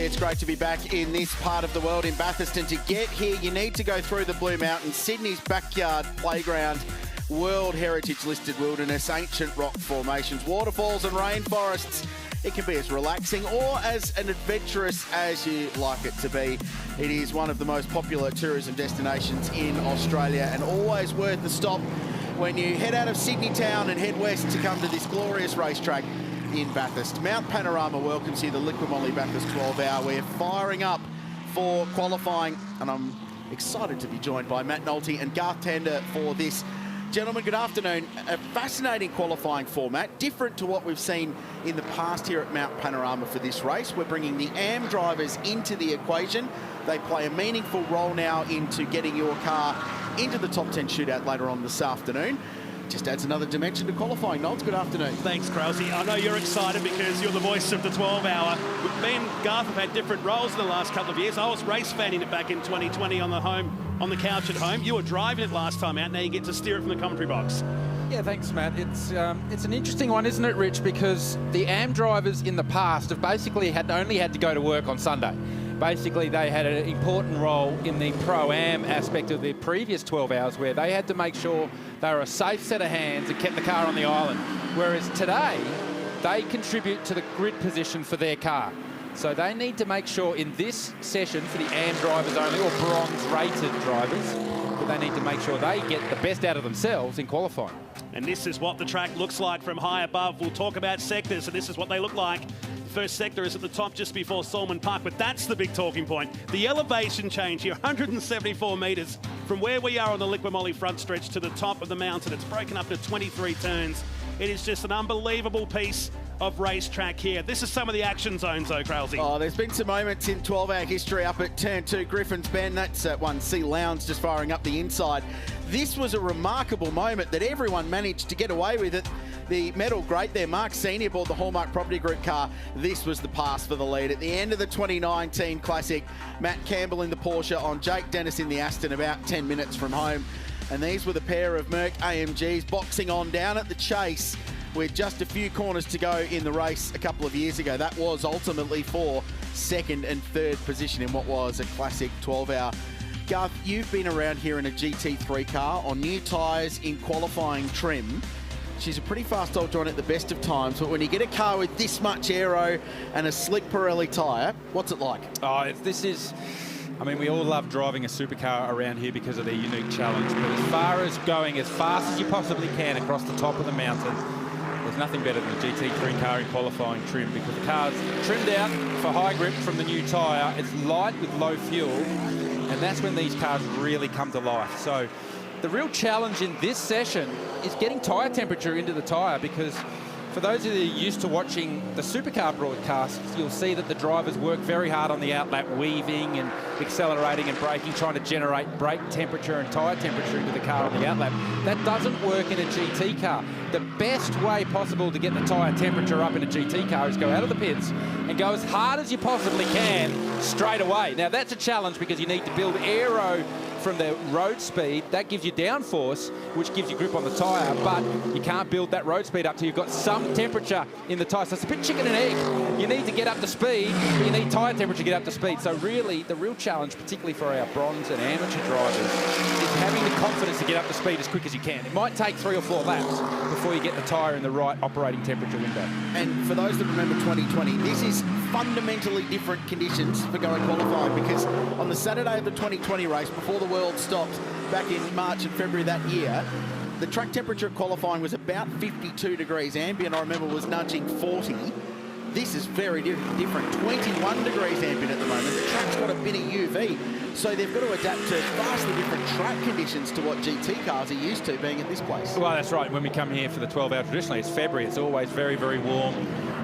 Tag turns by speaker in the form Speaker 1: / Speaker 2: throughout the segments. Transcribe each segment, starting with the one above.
Speaker 1: it's great to be back in this part of the world in Bathurst, and to get here you need to go through the Blue Mountains, Sydney's backyard playground, World Heritage listed wilderness, ancient rock formations, waterfalls and rainforests. It can be as relaxing or as an adventurous as you like it to be. It is one of the most popular tourism destinations in Australia and always worth the stop when you head out of Sydney town and head west to come to this glorious racetrack in Bathurst. Mount Panorama welcomes you, the Liqui Moly Bathurst 12 Hour. We're firing up for qualifying, and I'm excited to be joined by Matt Nolte and Garth Tander for this. Gentlemen, good afternoon. A fascinating qualifying format, different to what we've seen in the past here at Mount Panorama for this race. We're bringing the AM drivers into the equation. They play a meaningful role now into getting your car into the top 10 shootout later on this afternoon. Just adds another dimension to qualifying. Nolte, good afternoon.
Speaker 2: Thanks, Krause. I know you're excited because you're the voice of the 12 Hour. Me and Garth have had different roles in the last couple of years. I was race fanning it back in 2020 on the couch at home. You were driving it last time out. Now you get to steer it from the commentary box.
Speaker 3: Yeah, thanks, Matt. It's an interesting one, isn't it, Rich? Because the AM drivers in the past have basically only had to go to work on Sunday. Basically, they had an important role in the Pro-Am aspect of the previous 12 hours where they had to make sure they were a safe set of hands and kept the car on the island. Whereas today, they contribute to the grid position for their car. So they need to make sure in this session for the AM drivers only, or bronze-rated drivers, that they need to make sure they get the best out of themselves in qualifying.
Speaker 2: And this is what the track looks like from high above. We'll talk about sectors, and this is what they look like. First sector is at the top just before Salmon Park, but that's the big talking point. The elevation change here, 174 metres from where we are on the Liqui Moly front stretch to the top of the mountain. It's broken up to 23 turns. It is just an unbelievable piece of racetrack here. This is some of the action zones, though, Krause.
Speaker 1: Oh, there's been some moments in 12-hour history up at Turn 2, Griffin's Bend. That's one C Lowndes just firing up the inside. This was a remarkable moment that everyone managed to get away with it. The medal great there, Mark Senior aboard the Hallmark Property Group car. This was the pass for the lead. At the end of the 2019 Classic, Matt Campbell in the Porsche on Jake Dennis in the Aston, about 10 minutes from home. And these were the pair of Merc AMGs boxing on down at the chase with just a few corners to go in the race a couple of years ago. That was ultimately for second and third position in what was a classic 12-hour. Garth, you've been around here in a GT3 car on new tyres in qualifying trim. She's a pretty fast old joint at the best of times, but when you get a car with this much aero and a slick Pirelli tyre, what's it like?
Speaker 3: Oh, I mean, we all love driving a supercar around here because of their unique challenge, but as far as going as fast as you possibly can across the top of the mountain, there's nothing better than a GT3 car in qualifying trim, because the car's trimmed out for high grip from the new tyre. It's light with low fuel, and that's when these cars really come to life. So the real challenge in this session is getting tyre temperature into the tyre, because for those of you used to watching the supercar broadcasts, you'll see that the drivers work very hard on the outlap, weaving and accelerating and braking, trying to generate brake temperature and tyre temperature into the car on the outlap. That doesn't work in a GT car. The best way possible to get the tyre temperature up in a GT car is go out of the pits and go as hard as you possibly can straight away. Now, that's a challenge because you need to build aero from the road speed. That gives you downforce, which gives you grip on the tyre, but you can't build that road speed up till you've got some temperature in the tyre. So it's a bit chicken and egg. You need to get up to speed, but you need tyre temperature to get up to speed. So really, the real challenge, particularly for our bronze and amateur drivers, is having the confidence to get up to speed as quick as you can. It might take 3 or 4 laps before you get the tyre in the right operating temperature window.
Speaker 1: And for those that remember 2020, this is fundamentally different conditions for going qualifying, because on the Saturday of the 2020 race, before the world stopped back in March and February that year, the track temperature at qualifying was about 52 degrees ambient. I remember was nudging 40. This is very different. 21 degrees ambient at the moment. The track's got a bit of UV, so they've got to adapt to vastly different track conditions to what GT cars are used to being at this place.
Speaker 3: Well, that's right. When we come here for the 12 hour, traditionally it's February. It's always very, very warm.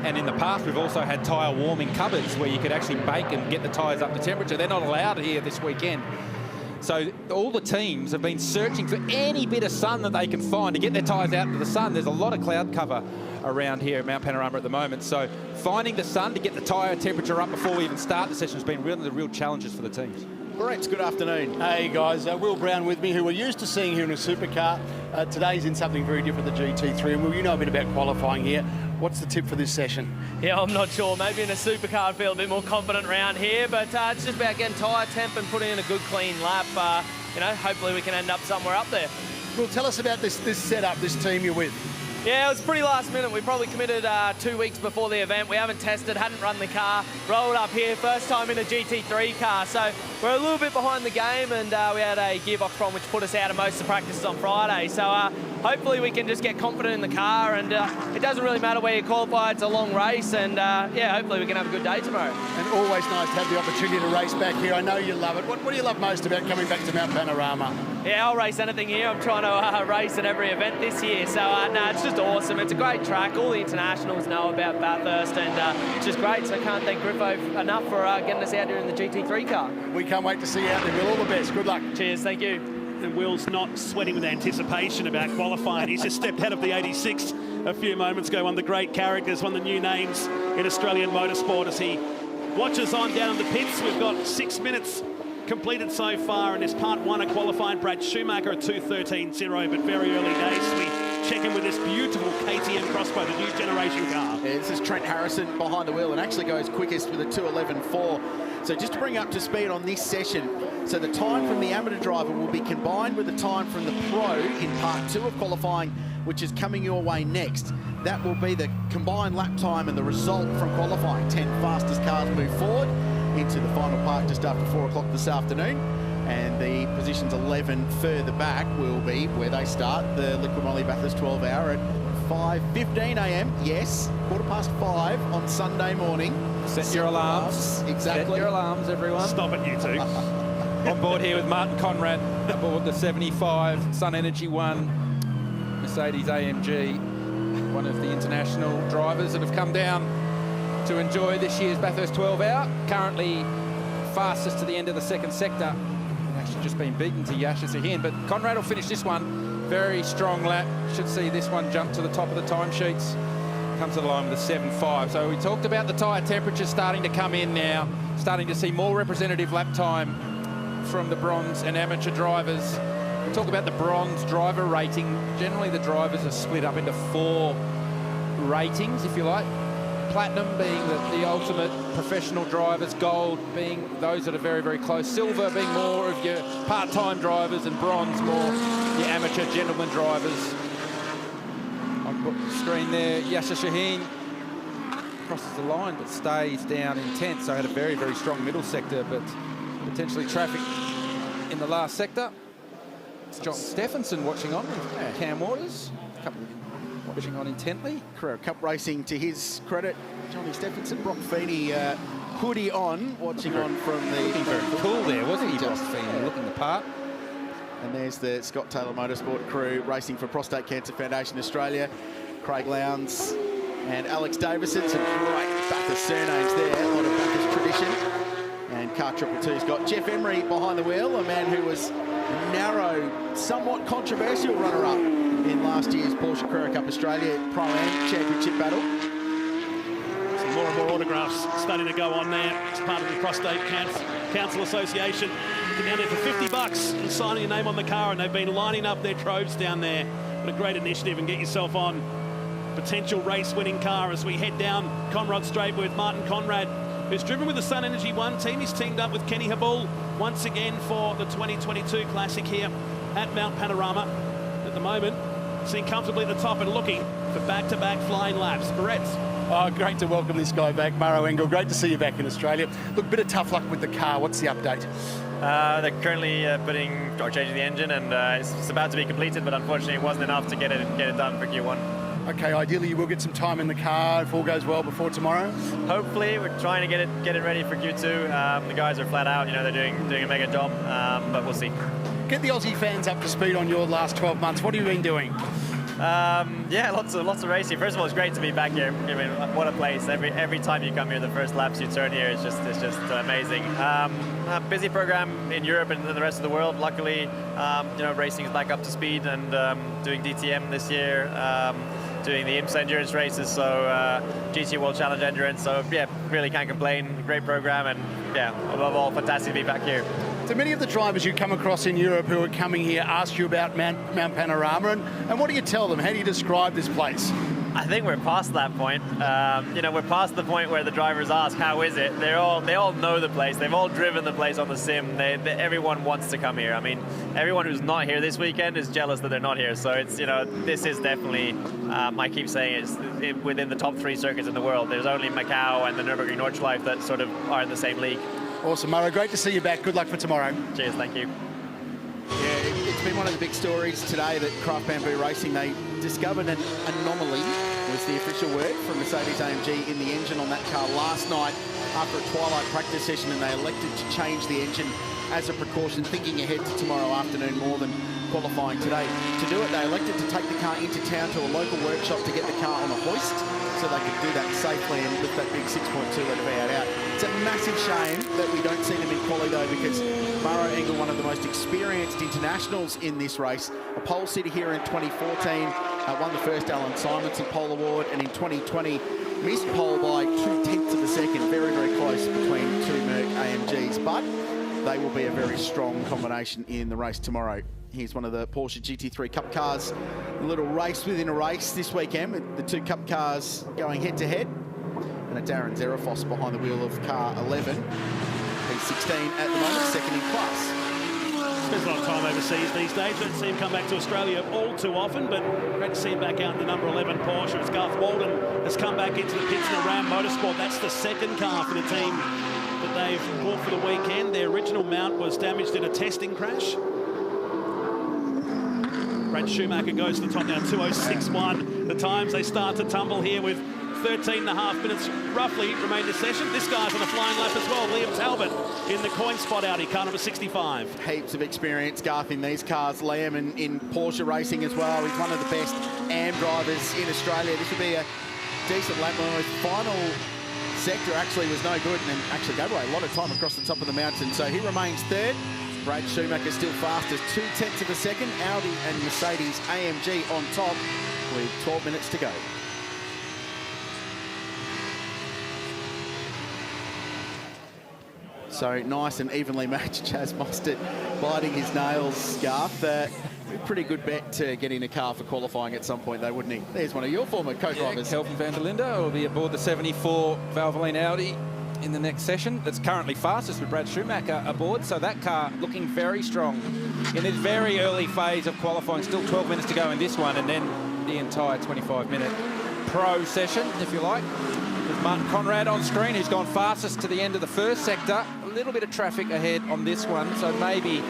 Speaker 3: And in the past, we've also had tyre warming cupboards where you could actually bake and get the tyres up to temperature. They're not allowed here this weekend. So all the teams have been searching for any bit of sun that they can find to get their tyres out into the sun. There's a lot of cloud cover around here at Mount Panorama at the moment. So finding the sun to get the tyre temperature up before we even start the session has been really the real challenges for the teams.
Speaker 1: Brett, good afternoon.
Speaker 4: Hey guys, Will Brown with me, who we're used to seeing here in a supercar. Today's in something very different, the GT3, and Will, you know a bit about qualifying here. What's the tip for this session?
Speaker 5: Yeah, I'm not sure. Maybe in a supercar I'd feel a bit more confident around here, but it's just about getting tyre temp and putting in a good clean lap. Hopefully we can end up somewhere up there.
Speaker 4: Well, tell us about this setup, this team you're with.
Speaker 5: Yeah, it was pretty last minute. We probably committed 2 weeks before the event. We haven't tested, hadn't run the car, rolled up here, first time in a GT3 car. So we're a little bit behind the game, and we had a gearbox problem which put us out of most of the practices on Friday. So hopefully we can just get confident in the car, and it doesn't really matter where you qualify. It's a long race, and hopefully we can have a good day tomorrow.
Speaker 4: And always nice to have the opportunity to race back here. I know you love it. What do you love most about coming back to Mount Panorama?
Speaker 5: Yeah, I'll race anything here. I'm trying to race at every event this year. So, it's just awesome. It's a great track. All the internationals know about Bathurst, and it's just great. So I can't thank Griffo enough for getting us out here in the GT3 car.
Speaker 4: We can't wait to see you out there. Will, all the best. Good luck.
Speaker 5: Cheers. Thank you.
Speaker 2: And Will's not sweating with anticipation about qualifying. He's just stepped out of the 86 a few moments ago. One of the great characters, one of the new names in Australian motorsport as he watches on down in the pits. We've got 6 minutes completed so far in this part one of qualifying. Brad Schumacher at 2:13.0, but very early days. We check in with this beautiful KTM Crossbow, the new generation car.
Speaker 1: Yeah, this is Trent Harrison behind the wheel and actually goes quickest with a 2:11.4. So just to bring up to speed on this session, so the time from the amateur driver will be combined with the time from the pro in part two of qualifying, which is coming your way next. That will be the combined lap time and the result from qualifying. 10 fastest cars move forward into the final part just after 4 o'clock this afternoon. And the positions 11 further back will be where they start the Liquid Moly Bathurst 12 hour at 5:15 a.m. Yes, 5:15 on Sunday morning.
Speaker 3: Set your alarms.
Speaker 1: Exactly.
Speaker 3: Set your alarms, everyone.
Speaker 2: Stop it, you two.
Speaker 3: On board here with Martin Conrad aboard the 75 Sun Energy 1 Mercedes AMG, one of the international drivers that have come down to enjoy this year's Bathurst 12 hour. Currently fastest to the end of the second sector. Actually just been beaten to Yasha Sahin, but Conrad will finish this one. Very strong lap. Should see this one jump to the top of the timesheets. Comes to the line with a 7.5. So we talked about the tyre temperatures starting to come in now. Starting to see more representative lap time from the bronze and amateur drivers. We talk about the bronze driver rating. Generally the drivers are split up into 4 ratings, if you like. Platinum being the ultimate professional drivers, gold being those that are very, very close, silver being more of your part-time drivers, and bronze more your amateur gentleman drivers. On the screen there, Yasser Shaheen crosses the line but stays down in 10th, so had a very, very strong middle sector, but potentially traffic in the last sector. It's John Stephenson watching on with Cam Waters. Watching on intently.
Speaker 1: Carrera Cup racing to his credit. Johnny Stephenson, Brock Feeney, hoodie on, watching on from the...
Speaker 3: Looking very cool there, wasn't he, Brock Feeney, looking the part.
Speaker 1: And there's the Scott Taylor Motorsport crew racing for Prostate Cancer Foundation Australia. Craig Lowndes and Alex Davison, some great Bathurst surnames there, a lot of Bathurst tradition. And car triple two's got Jeff Emery behind the wheel, a man who was a narrow, somewhat controversial runner-up in last year's Porsche Carrera Cup Australia Pro-Am Championship battle.
Speaker 2: Some more and more autographs starting to go on there. It's part of the Prostate Council Association. Get down there for $50 and signing your name on the car, and they've been lining up their troves down there. What a great initiative, and get yourself on potential race-winning car as we head down Conrad Straight with Martin Conrad, who's driven with the Sun Energy 1 team. He's teamed up with Kenny Habul once again for the 2022 Classic here at Mount Panorama. At the moment, sitting comfortably at the top and looking for back-to-back flying laps. Barrett.
Speaker 4: Oh, great to welcome this guy back, Maro Engel. Great to see you back in Australia. Look, bit of tough luck with the car. What's the update?
Speaker 6: They're currently changing the engine, and it's about to be completed, but unfortunately it wasn't enough to get it done for Q1.
Speaker 4: Okay, ideally you will get some time in the car if all goes well before tomorrow.
Speaker 6: Hopefully, we're trying to get it ready for Q2. The guys are flat out, they're doing a mega job, but we'll see.
Speaker 4: Get the Aussie fans up to speed on your last 12 months. What have you been doing?
Speaker 6: Yeah, lots of racing. First of all, it's great to be back here. I mean, what a place! Every time you come here, the first laps you turn here, it's just amazing. A busy program in Europe and the rest of the world. Luckily, racing is back up to speed, and doing DTM this year, doing the IMSA endurance races, so GT World Challenge endurance. So yeah, really can't complain. Great program, and yeah, above all, fantastic to be back here.
Speaker 4: So many of the drivers you come across in Europe who are coming here ask you about Mount Panorama, and what do you tell them? How do you describe this place?
Speaker 6: I think we're past that point. You know, we're past the point where the drivers ask, how is it? They all know the place. They've all driven the place on the sim. Everyone wants to come here. I mean, everyone who's not here this weekend is jealous that they're not here. So it's, you know, this is definitely, I keep saying it's within the top 3 circuits in the world. There's only Macau and the Nürburgring Nordschleife that sort of are in the same league.
Speaker 4: Awesome, Murray. Great to see you back. Good luck for tomorrow.
Speaker 6: Cheers, thank you.
Speaker 1: Yeah, it's been one of the big stories today that Craft Bamboo Racing, they discovered an anomaly, was the official word, from Mercedes-AMG in the engine on that car last night after a twilight practice session, and they elected to change the engine as a precaution, thinking ahead to tomorrow afternoon more than qualifying today. To do it, they elected to take the car into town to a local workshop to get the car on a hoist so they could do that safely and lift that big 6.2 litre V8 out. It's a massive shame that we don't see them in quali though, because Maro Engel, one of the most experienced internationals in this race, a pole sitter here in 2014, won the first Alan Simonson pole award, and in 2020 missed pole by 0.2 of a second, very, very close between 2 Merc AMGs, but they will be a very strong combination in the race tomorrow. Here's one of the Porsche GT3 Cup cars, a little race within a race this weekend with the 2 Cup cars going head to head, and a Darren Zerafos behind the wheel of car 11. He's 16 at the moment, second in class.
Speaker 2: Spends a lot of time overseas these days. Don't see him come back to Australia all too often, but great to see him back out in the number 11 Porsche as Garth Walden has come back into the pits in a Ram Motorsport. That's the second car for the team that they've bought for the weekend. Their original mount was damaged in a testing crash. Brad Schumacher goes to the top now, 2:06.1. The times they start to tumble here with 13.5 minutes roughly remain this session. This guy's on a flying lap as well. Liam Talbot in the coin spot Audi, car number 65.
Speaker 1: Heaps of experience, Garth, in these cars. Liam in Porsche racing as well. He's one of the best AM drivers in Australia. This would be a decent lap. His final sector actually was no good and actually gave away a lot of time across the top of the mountain. So he remains third. Brad Schumacher still fastest, 0.2 of a second. Audi and Mercedes AMG on top with 12 minutes to go. So nice and evenly matched. Chaz Mostert biting his nails, Garth. Pretty good bet to get in a car for qualifying at some point, though, wouldn't he? There's one of your former co-drivers.
Speaker 3: Kelvin van der Linde will be aboard the 74 Valvoline Audi in the next session. That's currently fastest with Brad Schumacher aboard, so that car looking very strong in this very early phase of qualifying. Still 12 minutes to go in this one, and then the entire 25-minute pro session, if you like. With Martin Conrad on screen, who's gone fastest to the end of the first sector. A little bit of traffic ahead on this one, so maybe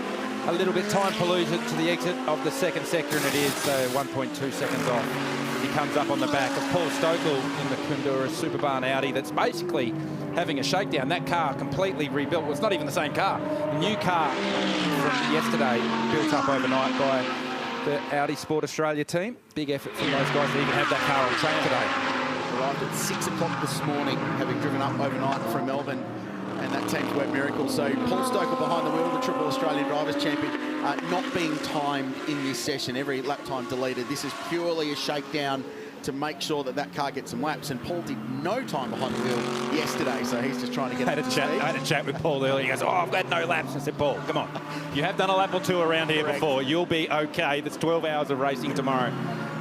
Speaker 3: a little bit time polluted to the exit of the second sector, and it is, so 1.2 seconds off. He comes up on the back of Paul Stokel in the Kundura Superbarn Audi that's basically having a shakedown. That car completely rebuilt. Well, it's not even the same car. The new car from yesterday, built up overnight by the Audi Sport Australia team. Big effort from those guys to even have that car on track today.
Speaker 1: Arrived at 6 o'clock this morning, having driven up overnight from Melbourne, and that team's worked miracles. So Paul Stokel behind the wheel, the Triple Australian Drivers Champion, not being timed in this session. Every lap time deleted. This is purely a shakedown to make sure that that car gets some laps, and Paul did no time behind the wheel yesterday, so he's just trying to get up to speed.
Speaker 3: I had a chat with Paul earlier. He goes, oh, I've got no laps. I said, Paul, come on. You have done a lap or two around here before. You'll be okay. There's 12 hours of racing tomorrow.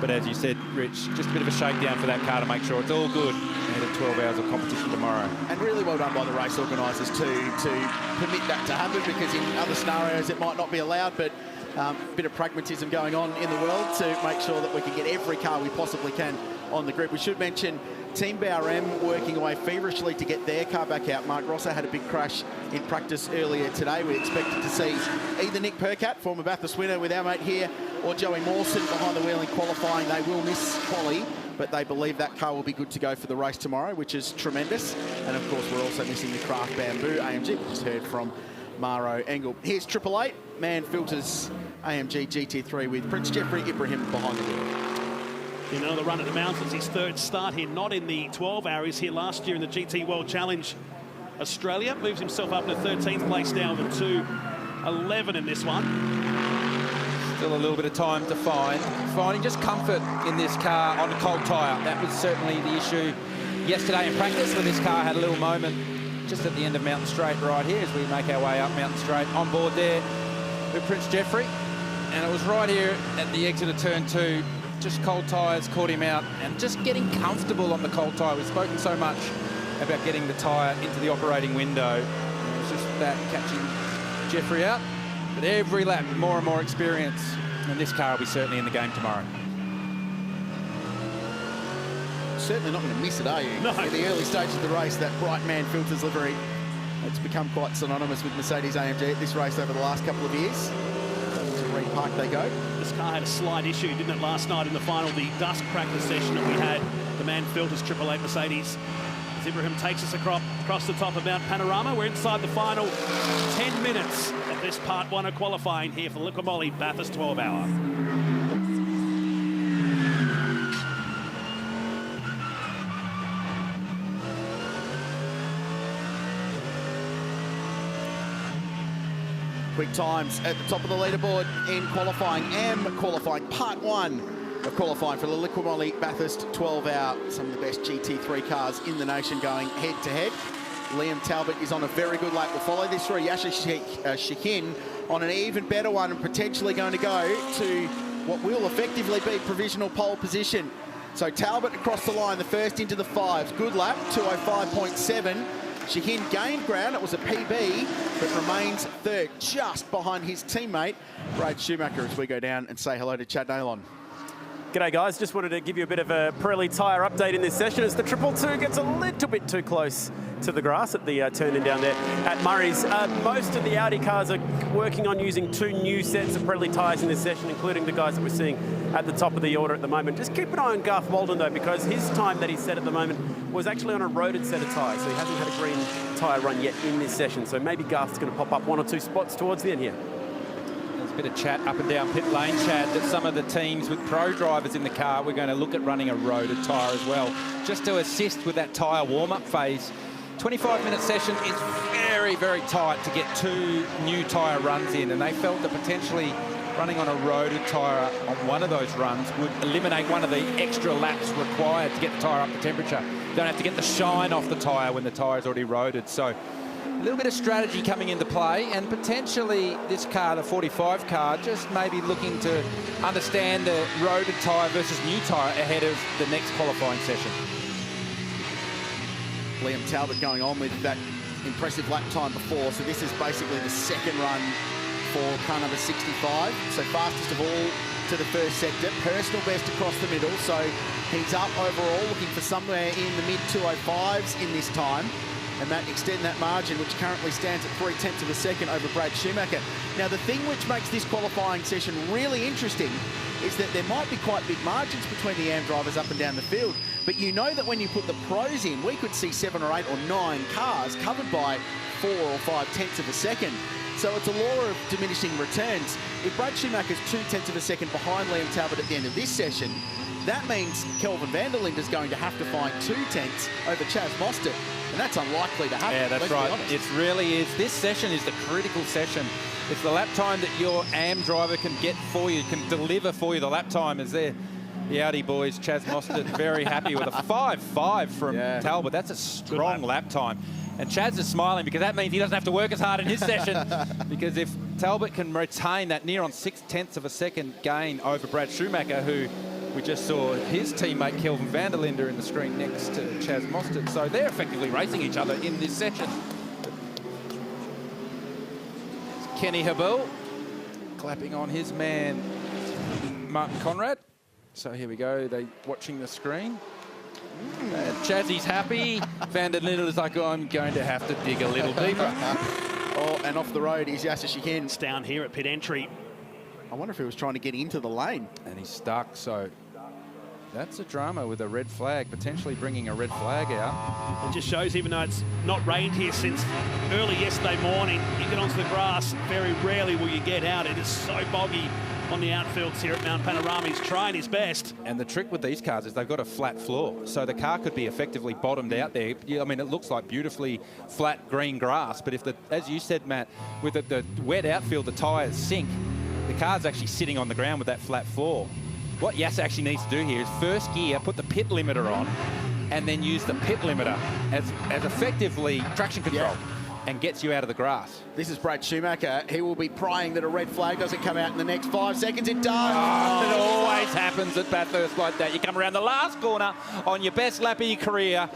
Speaker 3: But as you said, Rich, just a bit of a shakedown for that car to make sure it's all good ahead of 12 hours of competition tomorrow.
Speaker 1: And really well done by the race organisers to permit that to happen, because in other scenarios it might not be allowed, but a bit of pragmatism going on in the world to make sure that we can get every car we possibly can on the grid. We should mention Team BRM working away feverishly to get their car back out. Mark Rosser had a big crash in practice earlier today. We expected to see either Nick Percat, former Bathurst winner with our mate here, or Joey Mawson behind the wheel in qualifying. They will miss quali, but they believe that car will be good to go for the race tomorrow, which is tremendous. And of course, we're also missing the Craft Bamboo AMG, we just heard from Maro Engel. Here's 888 Man Filters AMG GT3 with Prince Jeffrey Ibrahim behind the wheel.
Speaker 2: You know, the run at the mountains, his third start here, not in the 12 hour. He's here last year in the GT World Challenge Australia. Moves himself up to 13th place now with 2:11 in this one.
Speaker 3: Still a little bit of time to finding just comfort in this car on a cold tyre. That was certainly the issue yesterday in practice, when this car had a little moment just at the end of Mountain Straight right here as we make our way up Mountain Straight. On board there with Prince Jeffrey, and it was right here at the exit of turn 2 just cold tyres caught him out, and just getting comfortable on the cold tyre. We've spoken so much about getting the tyre into the operating window. It was just that catching Jeffrey out. But every lap, more and more experience, and this car will be certainly in the game tomorrow.
Speaker 1: Certainly not going to miss it, are you?
Speaker 2: No.
Speaker 1: In the early stage of the race, that bright man filters livery, it's become quite synonymous with Mercedes-AMG at this race over the last couple of years. To Reed Park they go.
Speaker 2: This car had a slight issue, didn't it, last night in the final, the dust practice session that we had. The man filters 888 Mercedes. As Ibrahim takes us across the top of Mount Panorama. We're inside the final 10 minutes of this part 1 of qualifying here for Liqui Bathurst 12 Hour.
Speaker 1: Quick times at the top of the leaderboard in qualifying. Qualifying part 1 of qualifying for the Liqui Bathurst 12 Hour. Some of the best GT3 cars in the nation going head to head. Liam Talbot is on a very good lap. We'll follow this through. Yasser Shahin on an even better one, and potentially going to go to what will effectively be provisional pole position. So Talbot across the line, the first into the 5s. Good lap, 205.7. Shahin gained ground. It was a PB, but remains third, just behind his teammate, Brad Schumacher, as we go down and say hello to Chad Nalon.
Speaker 7: G'day guys, just wanted to give you a bit of a Pirelli tyre update in this session as the 222 gets a little bit too close to the grass at the turn-in down there at Murray's. Most of the Audi cars are working on using 2 new sets of Pirelli tyres in this session, including the guys that we're seeing at the top of the order at the moment. Just keep an eye on Garth Walden though, because his time that he set at the moment was actually on a roaded set of tyres, so he hasn't had a green tyre run yet in this session. So maybe Garth's going to pop up 1 or 2 spots towards the end here.
Speaker 3: There's a bit of chat up and down pit lane, Chad, that some of the teams with pro drivers in the car, we're going to look at running a roaded tyre as well, just to assist with that tyre warm-up phase. 25-minute session is very, very tight to get 2 new tyre runs in, and they felt that potentially running on a roaded tyre on one of those runs would eliminate one of the extra laps required to get the tyre up to temperature. You don't have to get the shine off the tyre when the tyre's already roaded. So a little bit of strategy coming into play, and potentially this car, the 45 car, just maybe looking to understand the roaded tyre versus new tyre ahead of the next qualifying session.
Speaker 1: Liam Talbot going on with that impressive lap time before, so this is basically the second run for car number 65. So fastest of all to the first sector, personal best across the middle, so he's up overall, looking for somewhere in the mid-205s in this time, and that extend that margin, which currently stands at 0.3 of a second over Brad Schumacher. Now, the thing which makes this qualifying session really interesting is that there might be quite big margins between the AM drivers up and down the field, but you know that when you put the pros in, we could see 7 or 8 or 9 cars covered by 4 or 5 tenths of a second. So it's a law of diminishing returns. If Brad Schumacher's 2/10 of a second behind Liam Talbot at the end of this session, that means Kelvin van der Linde is going to have to find 2 tenths over Chaz Mostert, and that's unlikely to happen.
Speaker 3: Yeah, that's right. It really is. This session is the critical session. It's the lap time that your AM driver can get for you, can deliver for you. The lap time is there. The Audi boys, Chaz Mostert, very happy with a 5.5 from Talbot. That's a strong lap time. And Chaz is smiling because that means he doesn't have to work as hard in his session. Because if Talbot can retain that near on 0.6 of a second gain over Brad Schumacher, who we just saw his teammate Kelvin van der Linde in the screen next to Chaz Mostert. So they're effectively racing each other in this session. Kenny Habel clapping on his man, Martin Conrad. So here we go, they watching the screen. Chazzy's happy. Van der Linde is like, oh, I'm going to have to dig a little deeper.
Speaker 1: Oh, and off the road is Yasser Shahin.
Speaker 2: It's down here at pit entry.
Speaker 1: I wonder if he was trying to get into the lane.
Speaker 3: And he's stuck, so that's a drama with a red flag, potentially bringing a red flag out.
Speaker 2: It just shows, even though it's not rained here since early yesterday morning, you get onto the grass, very rarely will you get out. It is so boggy on the outfields here at Mount Panorama. He's trying his best.
Speaker 3: And the trick with these cars is they've got a flat floor, so the car could be effectively bottomed out there. I mean, it looks like beautifully flat green grass, but if the, as you said, Matt, with the wet outfield, the tyres sink, the car's actually sitting on the ground with that flat floor. What Yasser actually needs to do here is first gear, put the pit limiter on, and then use the pit limiter as effectively traction control. and gets you out of the grass.
Speaker 1: This is Brad Schumacher. He will be praying that a red flag doesn't come out in the next 5 seconds. It does.
Speaker 3: Oh, it always happens at Bathurst like that. You come around the last corner on your best lap of your career,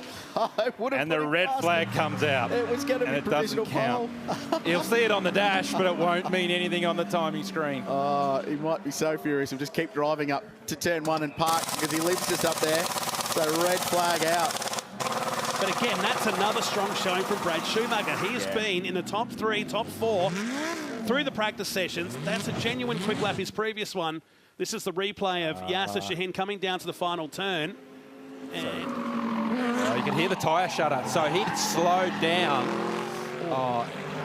Speaker 8: and the red flag comes out.
Speaker 1: It was going to be provisional pole.
Speaker 3: You'll see it on the dash, but it won't mean anything on the timing screen.
Speaker 1: He might be so furious. He'll just keep driving up to turn 1 and park because he leaves us up there. So red flag out.
Speaker 2: But again, that's another strong showing from Brad Schumacher. He has been in the top 3, top 4 through the practice sessions. That's a genuine quick lap, his previous one. This is the replay of Yasser Shahin coming down to the final turn. And
Speaker 3: you can hear the tyre shutter. So he'd slowed down.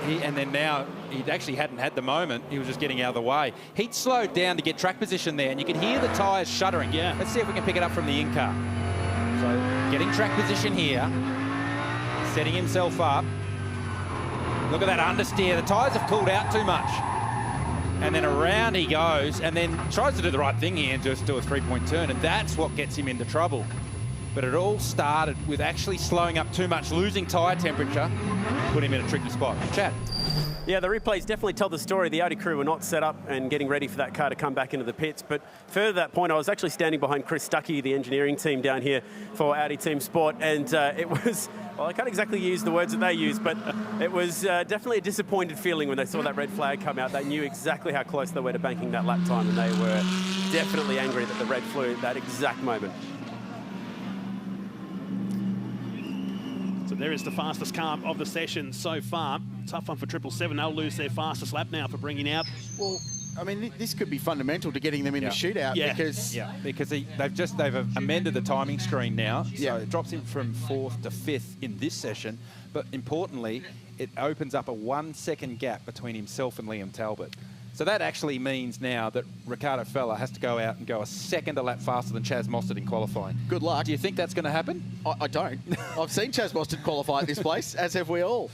Speaker 3: And then now he actually hadn't had the moment. He was just getting out of the way. He'd slowed down to get track position there, and you could hear the tyres shuddering.
Speaker 2: Yeah.
Speaker 3: Let's see if we can pick it up from the in-car. So getting track position here, setting himself up. Look at that understeer. The tyres have cooled out too much. And then around he goes, and then tries to do the right thing here and just do a 3-point turn, and that's what gets him into trouble. But it all started with actually slowing up too much, losing tyre temperature, put him in a tricky spot. Chad.
Speaker 7: Yeah, the replays definitely tell the story. The Audi crew were not set up and getting ready for that car to come back into the pits. But further to that point, I was actually standing behind Chris Stuckey, the engineering team down here for Audi Team Sport. And it was, well, I can't exactly use the words that they use, but it was definitely a disappointed feeling when they saw that red flag come out. They knew exactly how close they were to banking that lap time, and they were definitely angry that the red flew at that exact moment.
Speaker 2: so there is the fastest car of the session so far. Tough one for 777. They'll lose their fastest lap now for bringing out.
Speaker 1: Well, I mean, this could be fundamental to getting them in the shootout
Speaker 3: because they've amended the timing screen now, so it drops him from 4th to 5th in this session. But importantly, it opens up a 1-second gap between himself and Liam Talbot. So that actually means now that Ricardo Fella has to go out and go a second a lap faster than Chaz Mostert in qualifying.
Speaker 1: Good luck.
Speaker 3: Do you think that's going to happen?
Speaker 1: I don't. I've seen Chaz Mostert qualify at this place, as have we all.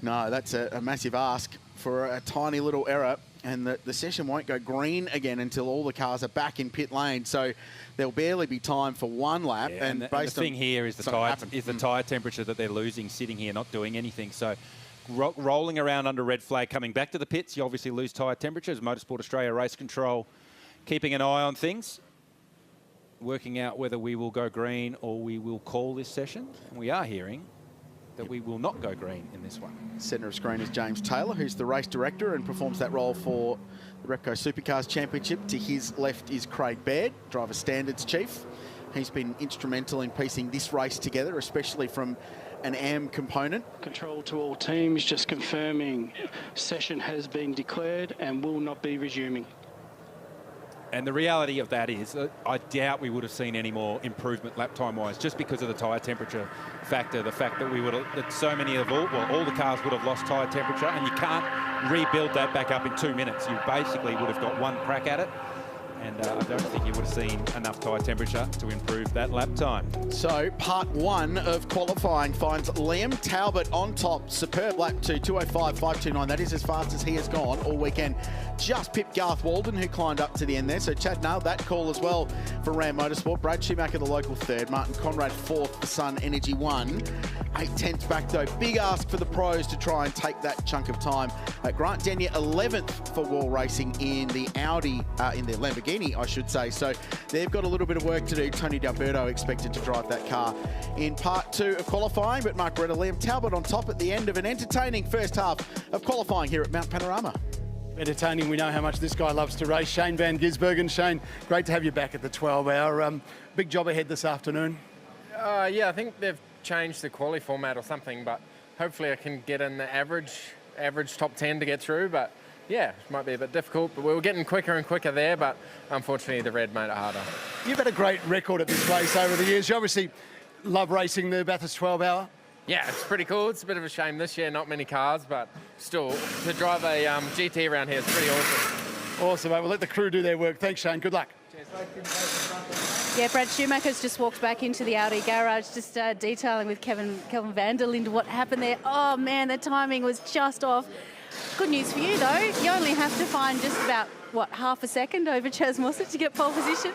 Speaker 1: No, that's a massive ask for a tiny little error, and the session won't go green again until all the cars are back in pit lane. So there'll barely be time for one lap.
Speaker 3: Yeah, and the thing here is the tyre temperature that they're losing, sitting here, not doing anything. So rolling around under red flag, coming back to the pits, you obviously lose tyre temperature. As Motorsport Australia Race Control keeping an eye on things, working out whether we will go green or we will call this session. And we are hearing that we will not go green in this one.
Speaker 1: Centre of screen is James Taylor, who's the race director and performs that role for the Repco Supercars Championship. To his left is Craig Baird, driver standards chief. He's been instrumental in piecing this race together, especially from an AM component.
Speaker 9: Control to all teams, just confirming session has been declared and will not be resuming.
Speaker 3: And the reality of that is, I doubt we would have seen any more improvement lap time-wise, just because of the tyre temperature factor. The fact that that so many of all the cars would have lost tyre temperature, and you can't rebuild that back up in 2 minutes. You basically would have got one crack at it. And I don't think you would have seen enough tyre temperature to improve that lap time.
Speaker 1: So part one of qualifying finds Liam Talbot on top. Superb lap 2, 2:05.529. That is as fast as he has gone all weekend. Just pipped Garth Walden, who climbed up to the end there. So Chad nailed that call as well for Ram Motorsport. Brad Schumacher, the local third. Martin Conrad fourth, the Sun Energy 1. 8/10 back though. Big ask for the pros to try and take that chunk of time. Grant Denyer 11th for Wall Racing in the Audi, in the Lamborghini, I should say. So they've got a little bit of work to do. Tony D'Alberto expected to drive that car in part 2 of qualifying. But Mark Beretta, Liam Talbot on top at the end of an entertaining first half of qualifying here at Mount Panorama.
Speaker 4: Entertaining. We know how much this guy loves to race. Shane Van Gisbergen. Shane, great to have you back at the 12-hour. Big job ahead this afternoon.
Speaker 10: Yeah, I think they've changed the quali format or something, but hopefully I can get in the average top 10 to get through. But yeah, it might be a bit difficult, but we were getting quicker and quicker there, but unfortunately the red made it harder.
Speaker 4: You've had a great record at this place over the years. You obviously love racing the Bathurst 12-hour.
Speaker 10: Yeah, it's pretty cool. It's a bit of a shame this year, not many cars, but still, to drive a GT around here is pretty awesome.
Speaker 4: Awesome, mate. We'll let the crew do their work. Thanks, Shane. Good luck.
Speaker 11: Yeah, Brad Schumacher's just walked back into the Audi garage, just detailing with Kelvin van der Linde what happened there. Oh, man, the timing was just off. Good news for you, though. You only have to find just about, half a second over Chaz Mostert to get pole position?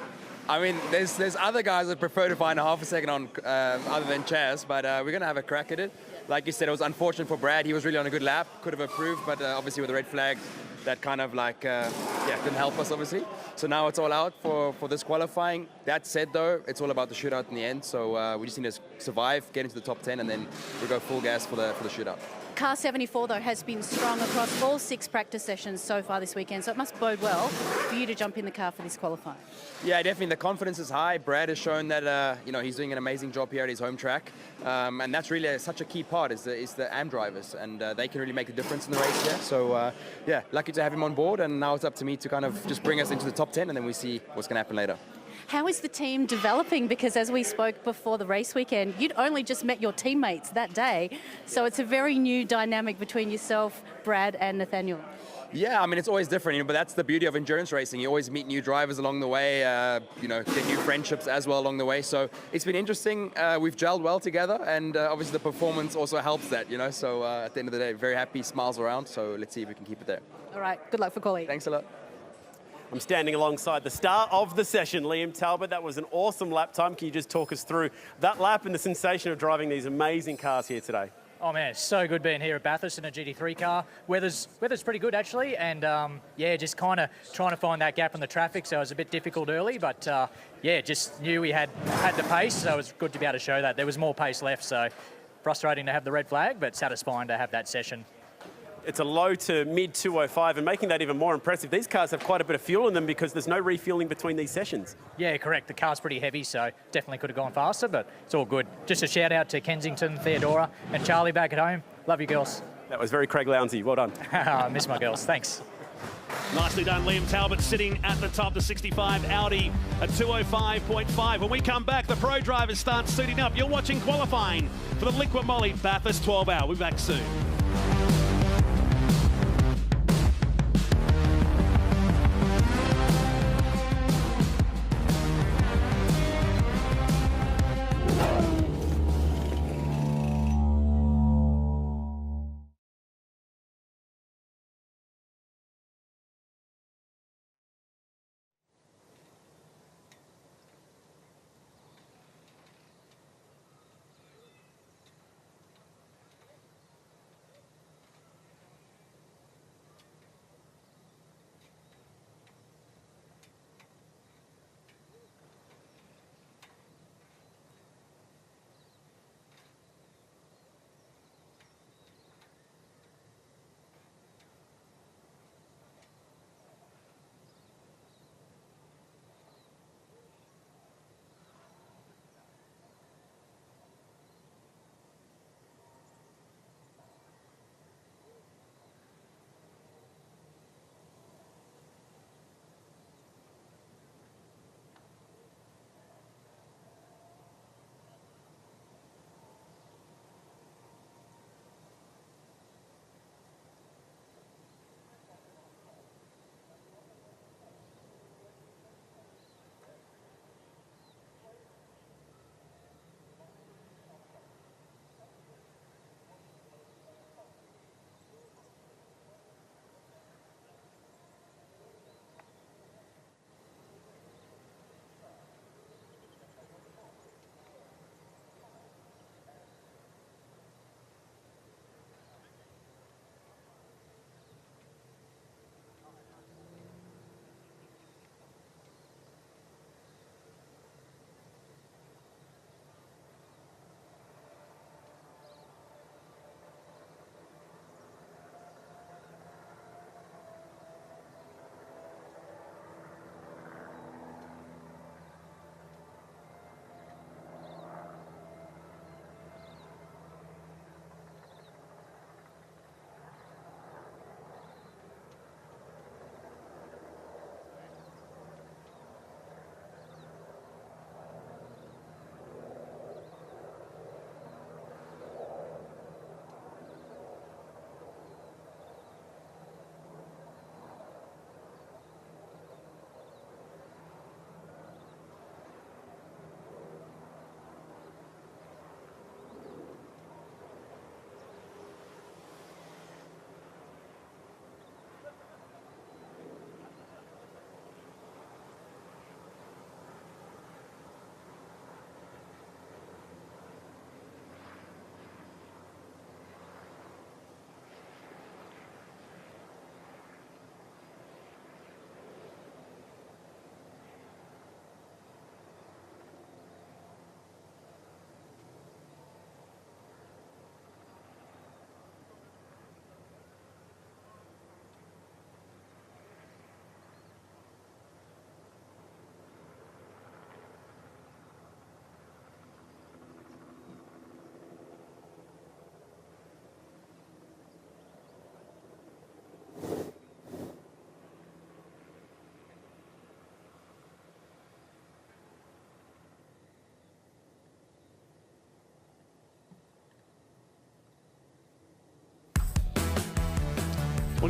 Speaker 12: I mean, there's other guys that prefer to find a half a second on other than Chaz, but we're going to have a crack at it. like you said, it was unfortunate for Brad. He was really on a good lap, could have improved, but obviously with the red flag, that kind of like, didn't help us, obviously. So now it's all out for this qualifying. That said, though, it's all about the shootout in the end. So we just need to survive, get into the top 10, and then we go full gas for the shootout.
Speaker 11: Car 74, though, has been strong across all 6 practice sessions so far this weekend, so it must bode well for you to jump in the car for this qualifying.
Speaker 12: Yeah, definitely. The confidence is high. Brad has shown that he's doing an amazing job here at his home track, and that's really such a key part is the AM drivers, and they can really make a difference in the race here. So lucky to have him on board, and now it's up to me to kind of just bring us into the top 10, and then we see what's going to happen later.
Speaker 11: How is the team developing? Because as we spoke before the race weekend, you'd only just met your teammates that day. So it's a very new dynamic between yourself, Brad, and Nathaniel.
Speaker 12: Yeah, I mean, it's always different, but that's the beauty of endurance racing. You always meet new drivers along the way, get new friendships as well along the way. So it's been interesting. We've gelled well together, and obviously the performance also helps that, So at the end of the day, very happy, smiles around. So let's see if we can keep it there.
Speaker 11: All right, good luck for quali.
Speaker 12: Thanks a lot.
Speaker 7: I'm standing alongside the star of the session, Liam Talbot. That was an awesome lap time. Can you just talk us through that lap and the sensation of driving these amazing cars here today?
Speaker 13: Oh man, it's so good being here at Bathurst in a GT3 car. Weather's pretty good actually, and just kind of trying to find that gap in the traffic. So it was a bit difficult early, but just knew we had the pace, so it was good to be able to show that. There was more pace left, so frustrating to have the red flag, but satisfying to have that session.
Speaker 7: It's a low to mid 205, and making that even more impressive. These cars have quite a bit of fuel in them because there's no refueling between these sessions.
Speaker 13: Yeah, correct. The car's pretty heavy, so definitely could have gone faster, but it's all good. Just a shout out to Kensington, Theodora, and Charlie back at home. Love you, girls.
Speaker 7: That was very Craig Lounsey. Well done.
Speaker 13: I miss my girls. Thanks.
Speaker 2: Nicely done, Liam Talbot sitting at the top, the 65 Audi at 205.5. When we come back, the pro drivers start suiting up. You're watching qualifying for the Liquid Moly Bathurst 12 Hour. We'll be back soon.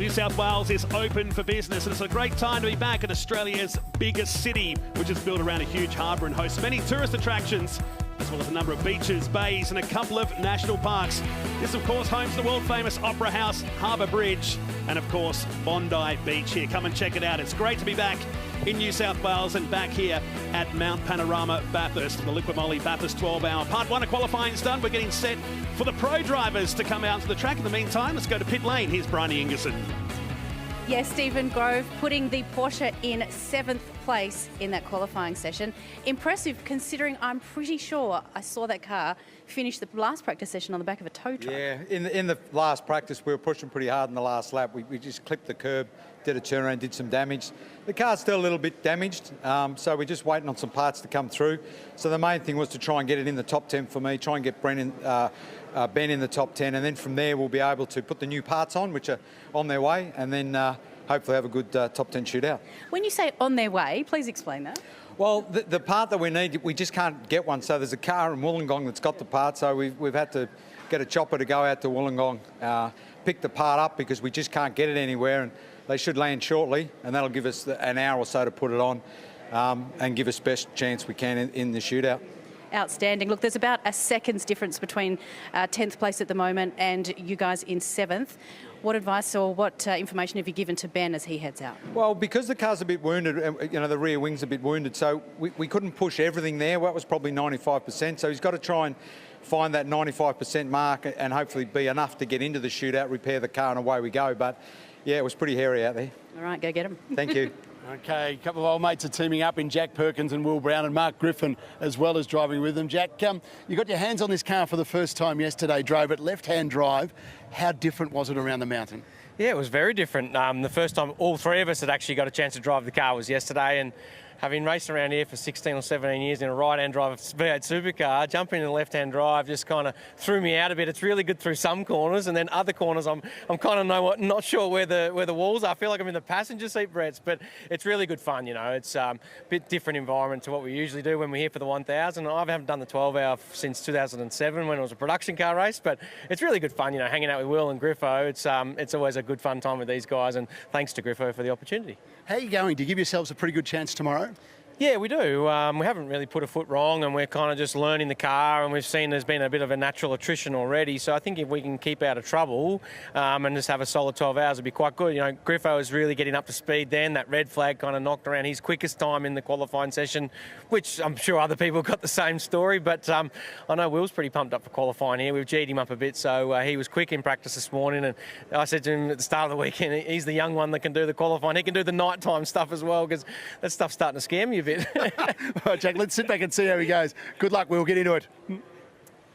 Speaker 2: New South Wales is open for business, and it's a great time to be back in Australia's biggest city, which is built around a huge harbour and hosts many tourist attractions, as well as a number of beaches, bays and a couple of national parks. This, of course, homes the world-famous Opera House, Harbour Bridge, and, of course, Bondi Beach here. Come and check it out. It's great to be back in New South Wales and back here at Mount Panorama Bathurst, the Liqui Bathurst 12-hour. Part 1 of qualifying is done. We're getting set for the pro drivers to come out to the track. In the meantime, let's go to pit lane. Here's Bryony Ingerson.
Speaker 11: Yes, Stephen Grove putting the Porsche in 7th place in that qualifying session. Impressive, considering I'm pretty sure I saw that car finish the last practice session on the back of a tow truck.
Speaker 3: Yeah, in the last practice, we were pushing pretty hard in the last lap. We just clipped the curb, did a turnaround, did some damage. The car's still a little bit damaged, so we're just waiting on some parts to come through. So the main thing was to try and get it in the top 10 for me, try and get Ben in the top 10, and then from there we'll be able to put the new parts on, which are on their way, and then hopefully have a good top 10 shootout.
Speaker 11: When you say on their way, please explain that.
Speaker 3: Well, the part that we need, we just can't get one. So there's a car in Wollongong that's got the part, so we've had to get a chopper to go out to Wollongong, pick the part up because we just can't get it anywhere, and they should land shortly, and that'll give us an hour or so to put it on and give us best chance we can in the shootout.
Speaker 11: Outstanding. Look, there's about a second's difference between 10th place at the moment and you guys in 7th. What advice or what information have you given to Ben as he heads out?
Speaker 3: Well, because the car's a bit wounded, the rear wing's a bit wounded, so we couldn't push everything there. Well, that was probably 95%, so he's got to try and find that 95% mark and hopefully be enough to get into the shootout, repair the car, and away we go. But, yeah, it was pretty hairy out there.
Speaker 11: All right, go get him.
Speaker 3: Thank you.
Speaker 4: Okay, a couple of old mates are teaming up in Jack Perkins and Will Brown, and Mark Griffin as well as driving with them. Jack, you got your hands on this car for the first time yesterday, drove it left-hand drive. How different was it around the mountain?
Speaker 14: Yeah, it was very different. The first time all three of us had actually got a chance to drive the car was yesterday, and having raced around here for 16 or 17 years in a right-hand drive V8 supercar, jumping in the left-hand drive just kind of threw me out a bit. It's really good through some corners, and then other corners I'm kind of not sure where the walls are. I feel like I'm in the passenger seat, Brett, but it's really good fun, you know. It's a bit different environment to what we usually do when we're here for the 1000. I haven't done the 12-hour since 2007 when it was a production car race, but it's really good fun, you know, hanging out with Will and Griffo. It's always a good fun time with these guys, and thanks to Griffo for the opportunity.
Speaker 4: How are you going? Do you give yourselves a pretty good chance tomorrow?
Speaker 14: Yeah, we do. We haven't really put a foot wrong, and we're kind of just learning the car, and we've seen there's been a bit of a natural attrition already. So I think if we can keep out of trouble and just have a solid 12 hours, it'd be quite good. You know, Griffo is really getting up to speed then. That red flag kind of knocked around his quickest time in the qualifying session, which I'm sure other people got the same story. But I know Will's pretty pumped up for qualifying here. We've G'd him up a bit, so he was quick in practice this morning. And I said to him at the start of the weekend, he's the young one that can do the qualifying. He can do the nighttime stuff as well, because that stuff's starting to scare me a bit.
Speaker 4: All right, Jack, let's sit back and see how he goes. Good luck, we'll get into it.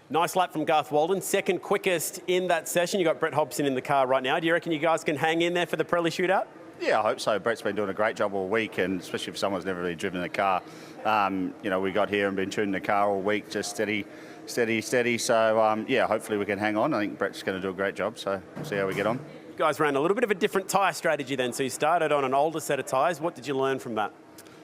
Speaker 7: Nice lap from Garth Walden, second quickest in that session. You got Brett Hobson in the car right now. Do you reckon you guys can hang in there for the Pirelli shootout?
Speaker 15: Yeah, I hope so. Brett's been doing a great job all week, and especially for someone who's never really driven a car. We got here and been tuning the car all week, just steady. So, hopefully we can hang on. I think Brett's going to do a great job, so we'll see how we get on.
Speaker 7: You guys ran a little bit of a different tyre strategy then. So you started on an older set of tyres. What did you learn from that?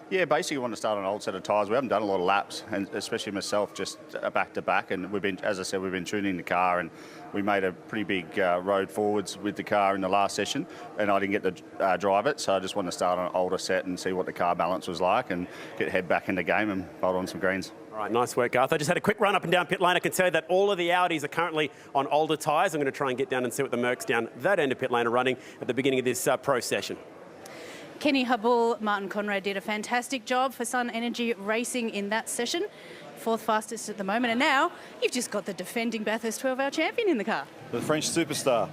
Speaker 15: Yeah, basically we want to start on an old set of tyres. We haven't done a lot of laps, and especially myself, just back to back. And we've been, as I said, we've been tuning the car, and we made a pretty big road forwards with the car in the last session, and I didn't get to drive it, so I just want to start on an older set and see what the car balance was like, and head back in the game and bolt on some greens.
Speaker 7: All right, nice work, Garth. I just had a quick run up and down pit lane. I can tell you that all of the Audis are currently on older tyres. I'm going to try and get down and see what the Mercs down that end of pit lane are running at the beginning of this pro session.
Speaker 11: Kenny Habul, Martin Conrad did a fantastic job for Sun Energy Racing in that session. 4th fastest at the moment, and now you've just got the defending Bathurst 12-hour champion in the car.
Speaker 16: The French superstar.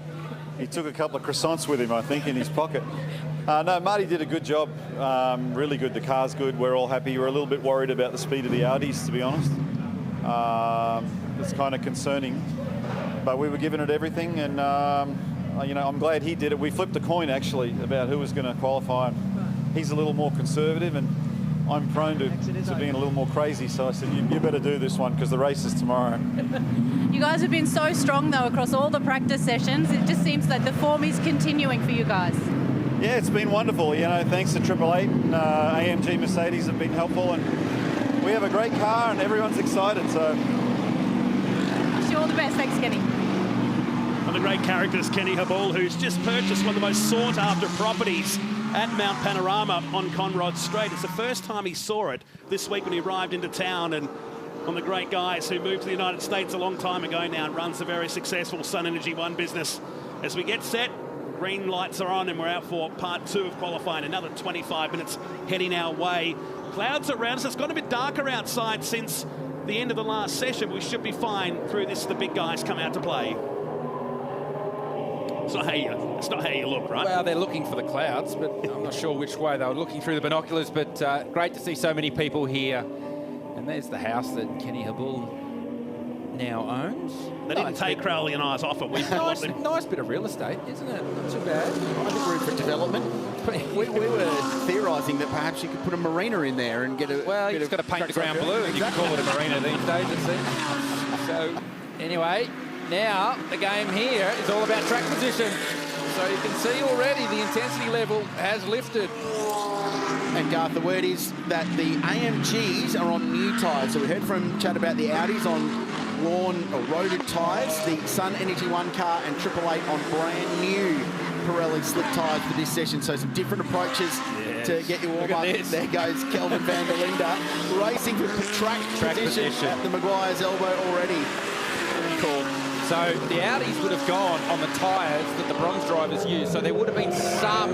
Speaker 16: He took a couple of croissants with him, I think, in his pocket. No, Marty did a good job. Really good. The car's good. We're all happy. We're a little bit worried about the speed of the Audis, to be honest. It's kind of concerning. But we were giving it everything, and I'm glad he did it. We flipped a coin, actually, about who was going to qualify. He's a little more conservative, and I'm prone to being a little more crazy. So I said, you better do this one, because the race is tomorrow.
Speaker 11: You guys have been so strong, though, across all the practice sessions. It just seems like the form is continuing for you guys.
Speaker 16: Yeah, it's been wonderful. Thanks to 888 and AMG Mercedes have been helpful, and we have a great car, and everyone's excited. So
Speaker 11: wish you all the best. Thanks, Kenny.
Speaker 2: One of the great characters, Kenny Habul, who's just purchased one of the most sought-after properties at Mount Panorama on Conrod Strait. It's the first time he saw it this week when he arrived into town, and one of the great guys who moved to the United States a long time ago now and runs a very successful Sun Energy One business. As we get set, green lights are on and we're out for part 2 of qualifying. Another 25 minutes heading our way. Clouds around us. It's got a bit darker outside since the end of the last session. We should be fine through this. The big guys come out to play. It's not how you look, right?
Speaker 3: Well, they're looking for the clouds, but I'm not sure which way they were looking through the binoculars. But great to see so many people here. And there's the house that Kenny Habul now owns.
Speaker 2: They didn't take Crowley and I's offer.
Speaker 3: Nice bit of real estate, isn't it? Not too bad.
Speaker 1: I think room for development. We were theorising that perhaps you could put a marina in there and get a.
Speaker 3: Well, you've got to paint the ground blue, and you can call it a marina these days, it seems. So, anyway, now the game here is all about track position. So you can see already the intensity level has lifted.
Speaker 1: And Garth, the word is that the AMGs are on new tyres. So we heard from Chad about the Audis on worn or roaded tyres, the Sun Energy One car and 888 on brand new Pirelli slick tyres for this session. So some different approaches to get you warm up. There goes Kelvin van der Linde racing for track position at the Maguire's elbow already.
Speaker 3: Cool. So the Audis would have gone on the tyres that the bronze drivers used, so there would have been some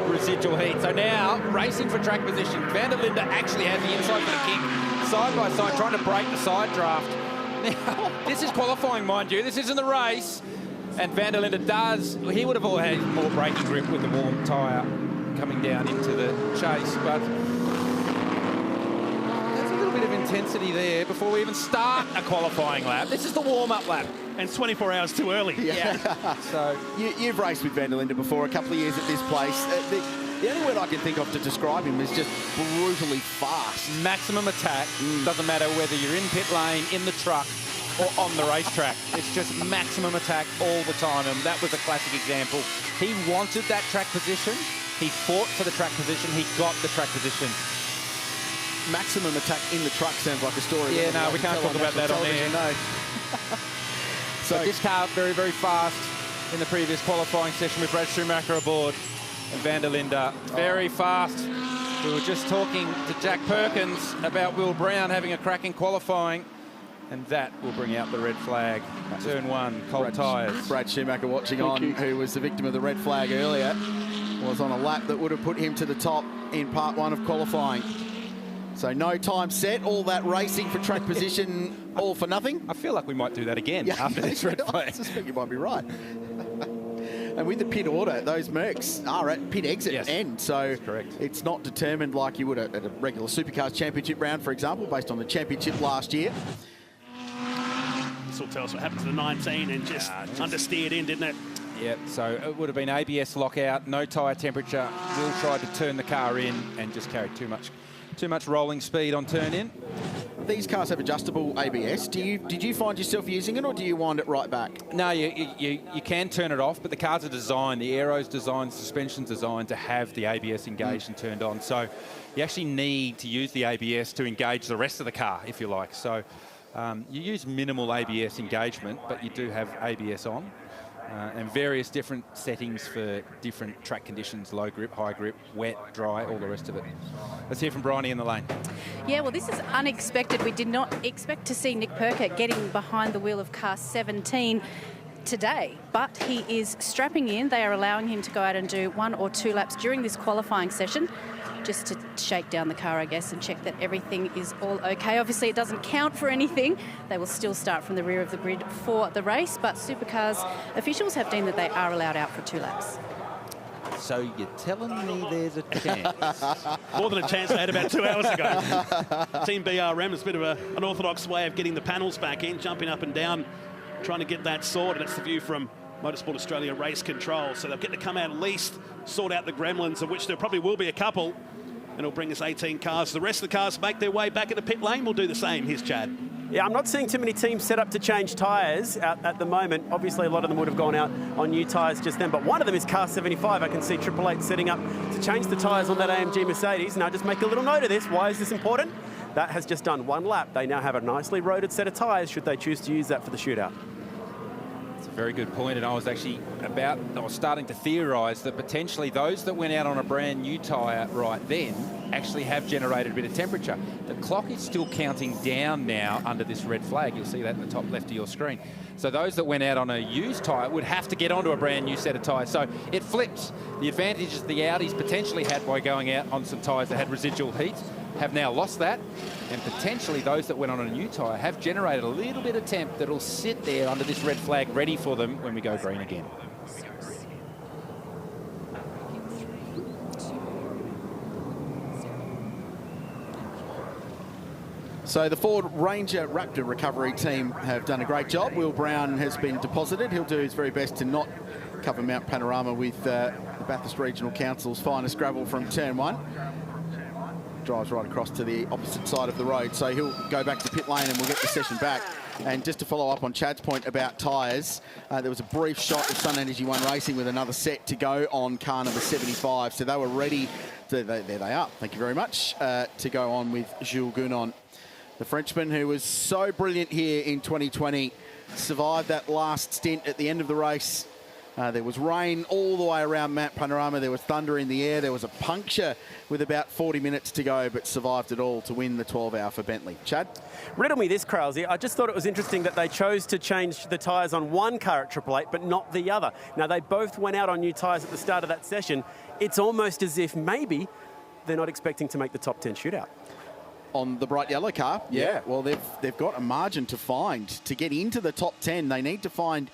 Speaker 3: residual heat. So now, racing for track position. Van der Linde actually has the inside for the kick, side by side, trying to break the side draft. Now, this is qualifying, mind you. This isn't the race. And Van der Linde does, he would have all had more braking grip with the warm tyre coming down into the chase, but there's a little bit of intensity there before we even start a qualifying lap. This is the warm-up lap.
Speaker 2: And it's 24 hours too early.
Speaker 1: Yeah. So you've raced with Van der Linde before, a couple of years at this place. The only word I can think of to describe him is just brutally fast.
Speaker 3: Maximum attack. Doesn't matter whether you're in pit lane, in the truck, or on the racetrack. It's just maximum attack all the time, and that was a classic example. He wanted that track position. He fought for the track position. He got the track position.
Speaker 1: Maximum attack in the truck sounds like a story.
Speaker 3: Yeah, no, we can't talk about that on air.
Speaker 1: No.
Speaker 3: So this car very, very fast in the previous qualifying session with Brad Schumacher aboard. And Van der Linde very fast. We were just talking to Jack Perkins about Will Brown having a crack in qualifying. And that will bring out the red flag. Turn 1, cold tyres.
Speaker 1: Brad Schumacher watching on, who was the victim of the red flag earlier, was on a lap that would have put him to the top in part 1 of qualifying. So no time set, all that racing for track position, all for nothing.
Speaker 3: I feel like we might do that again after this red flag.
Speaker 1: I suspect you might be right. And with the pit order, those Mercs are at pit exit end. So it's not determined like you would at a regular Supercars Championship round, for example, based on the championship last year.
Speaker 2: This will tell us what happened to the 19 and just understeered in, didn't it?
Speaker 3: Yep, so it would have been ABS lockout, no tyre temperature. Will tried to turn the car in and just carried too much rolling speed on turn in.
Speaker 1: These cars have adjustable ABS. Did you find yourself using it, or do you wind it right back?
Speaker 3: No, you can turn it off, but the cars are designed, the aero's designed, suspension's designed to have the ABS engaged and turned on. So you actually need to use the ABS to engage the rest of the car, if you like. So you use minimal ABS engagement, but you do have ABS on. And various different settings for different track conditions, low grip, high grip, wet, dry, all the rest of it. Let's hear from Bryony in the lane.
Speaker 11: Yeah, well, this is unexpected. We did not expect to see Nick Perker getting behind the wheel of car 17 today, but he is strapping in. They are allowing him to go out and do 1 or 2 laps during this qualifying session, just to shake down the car, I guess, and check that everything is all okay. Obviously, it doesn't count for anything. They will still start from the rear of the grid for the race, but Supercars officials have deemed that they are allowed out for 2 laps.
Speaker 3: So you're telling me there's a chance?
Speaker 2: More than a chance they had about 2 hours ago. Team BRM is a bit of an unorthodox way of getting the panels back in, jumping up and down, trying to get that sorted. That's the view from Motorsport Australia Race Control. So they'll get to come out at least, sort out the gremlins, of which there probably will be a couple. And it'll bring us 18 cars. The rest of the cars make their way back into pit lane. We'll do the same. Here's Chad.
Speaker 7: Yeah, I'm not seeing too many teams set up to change tyres at the moment. Obviously, a lot of them would have gone out on new tyres just then, but one of them is car 75. I can see 888 setting up to change the tyres on that AMG Mercedes. Now, just make a little note of this. Why is this important? That has just done 1 lap. They now have a nicely roaded set of tyres should they choose to use that for the shootout.
Speaker 3: very good point. And I was starting to theorise that potentially those that went out on a brand new tyre right then actually have generated a bit of temperature. The clock is still counting down now under this red flag. You'll see that in the top left of your screen. So those that went out on a used tyre would have to get onto a brand new set of tyres. So it flips. The advantages the Audis potentially had by going out on some tyres that had residual heat have now lost that, and potentially those that went on a new tyre have generated a little bit of temp that'll sit there under this red flag ready for them when we go green again.
Speaker 1: So the Ford Ranger Raptor recovery team have done a great job. Will Brown has been deposited. He'll do his very best to not cover Mount Panorama with the Bathurst Regional Council's finest gravel from turn 1. Drives right across to the opposite side of the road, so he'll go back to pit lane and we'll get the session back. And just to follow up on Chad's point about tyres, there was a brief shot of Sun Energy One Racing with another set to go on car number 75, so they were ready. There they are, thank you very much, to go on with Jules Gounon. The Frenchman, who was so brilliant here in 2020, survived that last stint at the end of the race. There was rain all the way around Mount Panorama. There was thunder in the air. There was a puncture with about 40 minutes to go, but survived it all to win the 12-hour for Bentley. Chad?
Speaker 7: Riddle me this, Krause. I just thought it was interesting that they chose to change the tyres on one car at 888, but not the other. Now, they both went out on new tyres at the start of that session. It's almost as if maybe they're not expecting to make the top 10 shootout.
Speaker 1: On the bright yellow car? Yeah. Well, they've got a margin to find. To get into the top 10, they need to find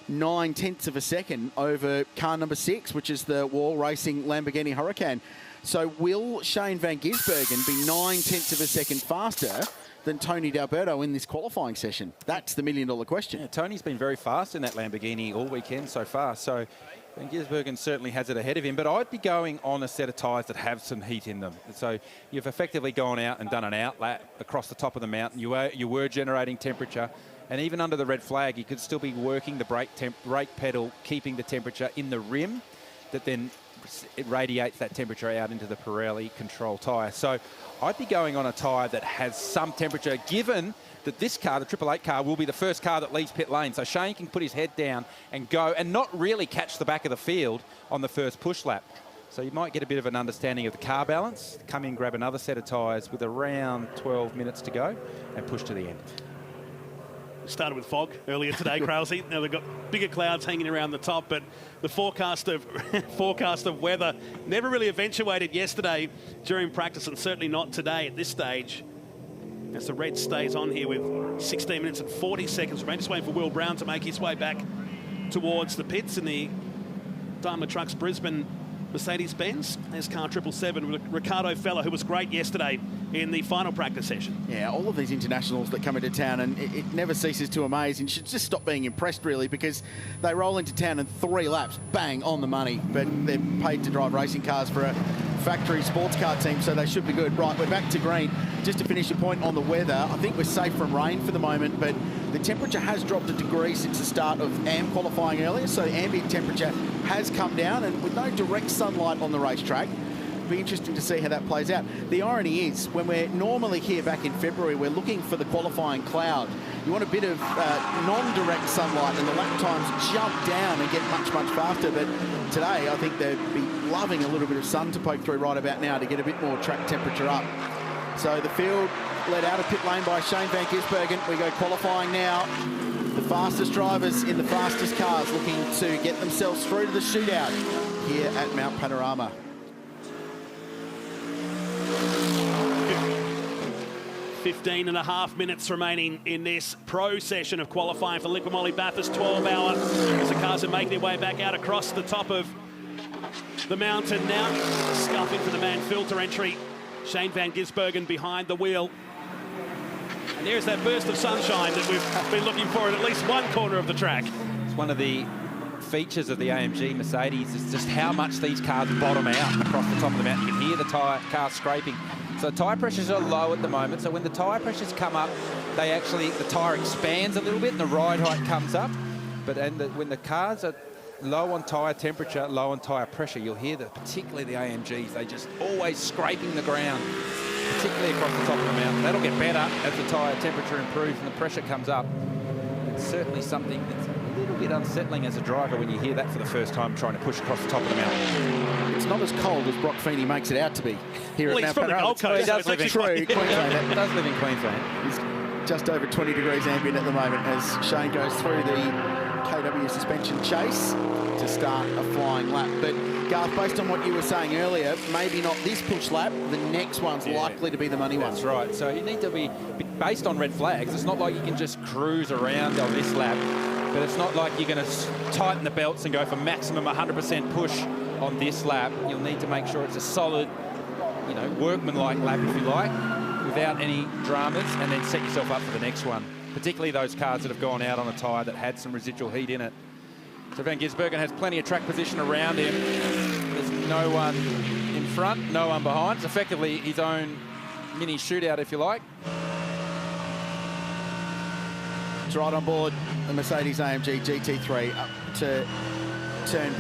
Speaker 1: 9/10 of a second over car number 6, which is the Wall Racing Lamborghini Huracan. So will Shane van Gisbergen be 9/10 of a second faster than Tony D'Alberto in this qualifying session? That's the million-dollar question.
Speaker 3: Yeah, Tony's been very fast in that Lamborghini all weekend so far, so Van Gisbergen certainly has it ahead of him, but I'd be going on a set of tyres that have some heat in them. So you've effectively gone out and done an outlap across the top of the mountain. You were generating temperature. And even under the red flag, you could still be working the brake pedal, keeping the temperature in the rim that then it radiates that temperature out into the Pirelli control tyre. So I'd be going on a tyre that has some temperature, given that this car, the 888 car, will be the first car that leaves pit lane. So Shane can put his head down and go and not really catch the back of the field on the first push lap. So you might get a bit of an understanding of the car balance, come in, grab another set of tyres with around 12 minutes to go and push to the end.
Speaker 2: Started with fog earlier today, Krause. Now they've got bigger clouds hanging around the top, but the forecast of weather never really eventuated yesterday during practice, and certainly not today at this stage. As the red stays on here with 16 minutes and 40 seconds remaining, just waiting for Will Brown to make his way back towards the pits in the Daimler Trucks Brisbane Mercedes-Benz. There's car 777 with Ricardo Feller, who was great yesterday in the final practice session.
Speaker 1: Yeah, all of these internationals that come into town, and it never ceases to amaze, and you should just stop being impressed, really, because they roll into town in 3 laps, bang, on the money, but they're paid to drive racing cars for a factory sports car team, so they should be good. Right, we're back to green. Just to finish your point on the weather, I think we're safe from rain for the moment, but the temperature has dropped a degree since the start of AM qualifying earlier, so ambient temperature has come down, and with no direct sunlight on the racetrack, it'll be interesting to see how that plays out. The irony is, when we're normally here back in February, we're looking for the qualifying cloud. You want a bit of non-direct sunlight, and the lap times jump down and get much, much faster. But today, I think they'd be loving a little bit of sun to poke through right about now to get a bit more track temperature up. So the field led out of pit lane by Shane van Gisbergen. We go qualifying now. The fastest drivers in the fastest cars looking to get themselves through to the shootout here at Mount Panorama.
Speaker 2: Fifteen and a half minutes remaining in this pro session of qualifying for Liqui Moly Bathurst 12-hour. As the cars are making their way back out across the top of the mountain now. Scuffing for the man filter entry. Shane van Gisbergen behind the wheel. And there's that burst of sunshine that we've been looking for at least one corner of the track.
Speaker 3: It's one of the features of the AMG Mercedes is just how much these cars bottom out across the top of the mountain. You can hear the car scraping. So tyre pressures are low at the moment. So when the tyre pressures come up, the tyre expands a little bit and the ride height comes up. But when the cars are low on tyre temperature, low on tyre pressure, you'll hear that, particularly the AMGs, they just always scraping the ground, particularly across the top of the mountain. That'll get better as the tyre temperature improves and the pressure comes up. It's certainly something that's little bit unsettling as a driver when you hear that for the first time trying to push across the top of the mountain.
Speaker 1: It's not as cold as Brock Feeney makes it out to be here
Speaker 2: Well,
Speaker 1: at
Speaker 2: he's
Speaker 1: Mount
Speaker 2: from the
Speaker 1: Panorama.
Speaker 2: Gold Coast.
Speaker 3: He does live in
Speaker 1: Queensland.
Speaker 3: He does live in Queensland.
Speaker 1: He's just over 20 degrees ambient at the moment as Shane goes through the KW suspension chase to start a flying lap. But Garth, based on what you were saying earlier, maybe not this push lap, the next one's likely to be the money one.
Speaker 3: That's right. So you need to be based on red flags. It's not like you can just cruise around on this lap, but it's not like you're going to tighten the belts and go for maximum 100% push on this lap. You'll need to make sure it's a solid, workmanlike lap, if you like, without any dramas, and then set yourself up for the next one, particularly those cars that have gone out on a tyre that had some residual heat in it. So Van Gisbergen has plenty of track position around him. There's no one in front, no one behind. It's effectively his own mini shootout, if you like.
Speaker 1: It's right on board the Mercedes-AMG GT3 up to turn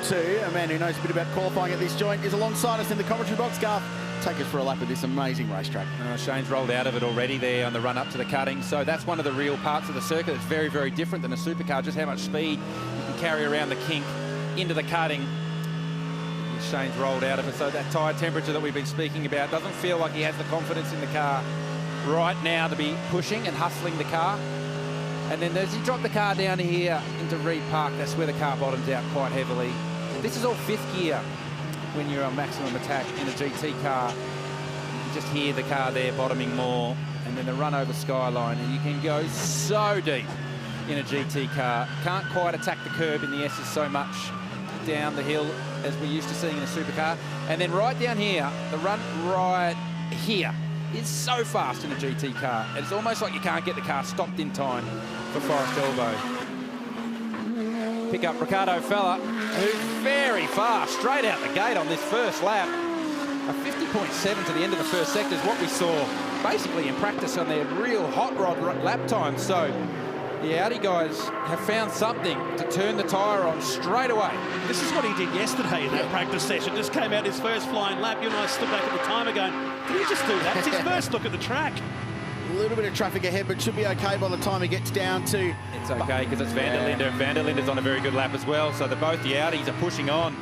Speaker 1: 2. A man who knows a bit about qualifying at this joint is alongside us in the commentary box. Garth, take us for a lap of this amazing racetrack.
Speaker 3: Shane's rolled out of it already there on the run up to the cutting. So that's one of the real parts of the circuit. It's very, very different than a supercar, just how much speed you can carry around the kink into the cutting. Shane's rolled out of it. So that tyre temperature that we've been speaking about doesn't feel like he has the confidence in the car right now to be pushing and hustling the car. And then as you drop the car down here into Reed Park, that's where the car bottoms out quite heavily. This is all 5th gear when you're on maximum attack in a GT car. You can just hear the car there bottoming more, and then the run over Skyline, and you can go so deep in a GT car. Can't quite attack the curb in the S's so much down the hill as we're used to seeing in a supercar. And then right down here, the run right here is so fast in a GT car. It's almost like you can't get the car stopped in time for Forest Elbow. Pick up Ricardo Fella, who's very fast, straight out the gate on this first lap. A 50.7 to the end of the first sector is what we saw basically in practice on their real hot rod lap time. So the Audi guys have found something to turn the tyre on straight away.
Speaker 2: This is what he did yesterday in that practice session. Just came out his first flying lap. You and I stood back at the timer going, did he just do that? It's his first look at the track.
Speaker 1: A little bit of traffic ahead, but should be okay by the time he gets down to...
Speaker 3: It's okay because it's Van der Linde, and Van der Linde's on a very good lap as well. So both the Audis are pushing on.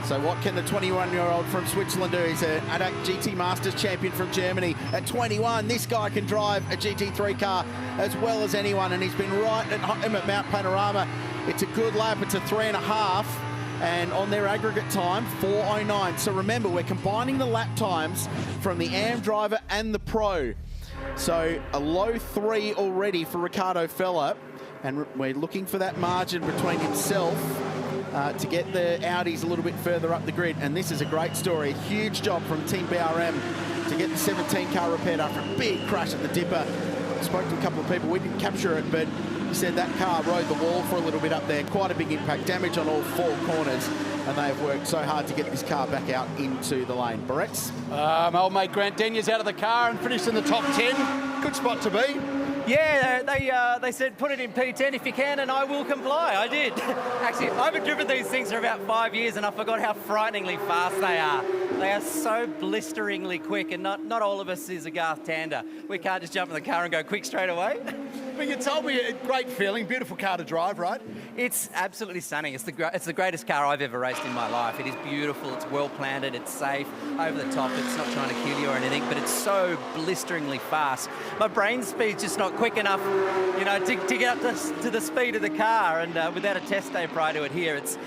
Speaker 1: So what can the 21-year-old from Switzerland do? He's an ADAC GT Masters champion from Germany. At 21, this guy can drive a GT3 car as well as anyone, and he's been right at home at Mount Panorama. It's a good lap. It's a 3.5, and on their aggregate time, 4:09. So remember, we're combining the lap times from the AM driver and the pro. So a low 3 already for Ricardo Fella, and we're looking for that margin between himself to get the Audis a little bit further up the grid. And this is a great story. Huge job from Team BRM to get the 17 car repaired after a big crash at the Dipper. Spoke to a couple of people. We didn't capture it, but he said that car rode the wall for a little bit up there. Quite a big impact, damage on all 4 corners. And they have worked so hard to get this car back out into the lane. Barrett's?
Speaker 4: Old mate Grant Denya's out of the car and finished in the top 10. Good spot to be.
Speaker 17: Yeah, they said put it in P10 if you can, and I will comply. I did. Actually, I haven't driven these things for about 5 years, and I forgot how frighteningly fast they are. They are so blisteringly quick, and not all of us is a Garth Tander. We can't just jump in the car and go quick straight away.
Speaker 4: But you told me a great feeling, beautiful car to drive, right?
Speaker 17: It's absolutely stunning. It's the greatest car I've ever raced in my life. It is beautiful, it's well planted, it's safe, over the top, it's not trying to kill you or anything, but it's so blisteringly fast. My brain speed's just not quick enough, to get up to the speed of the car, and without a test day prior to it here, it's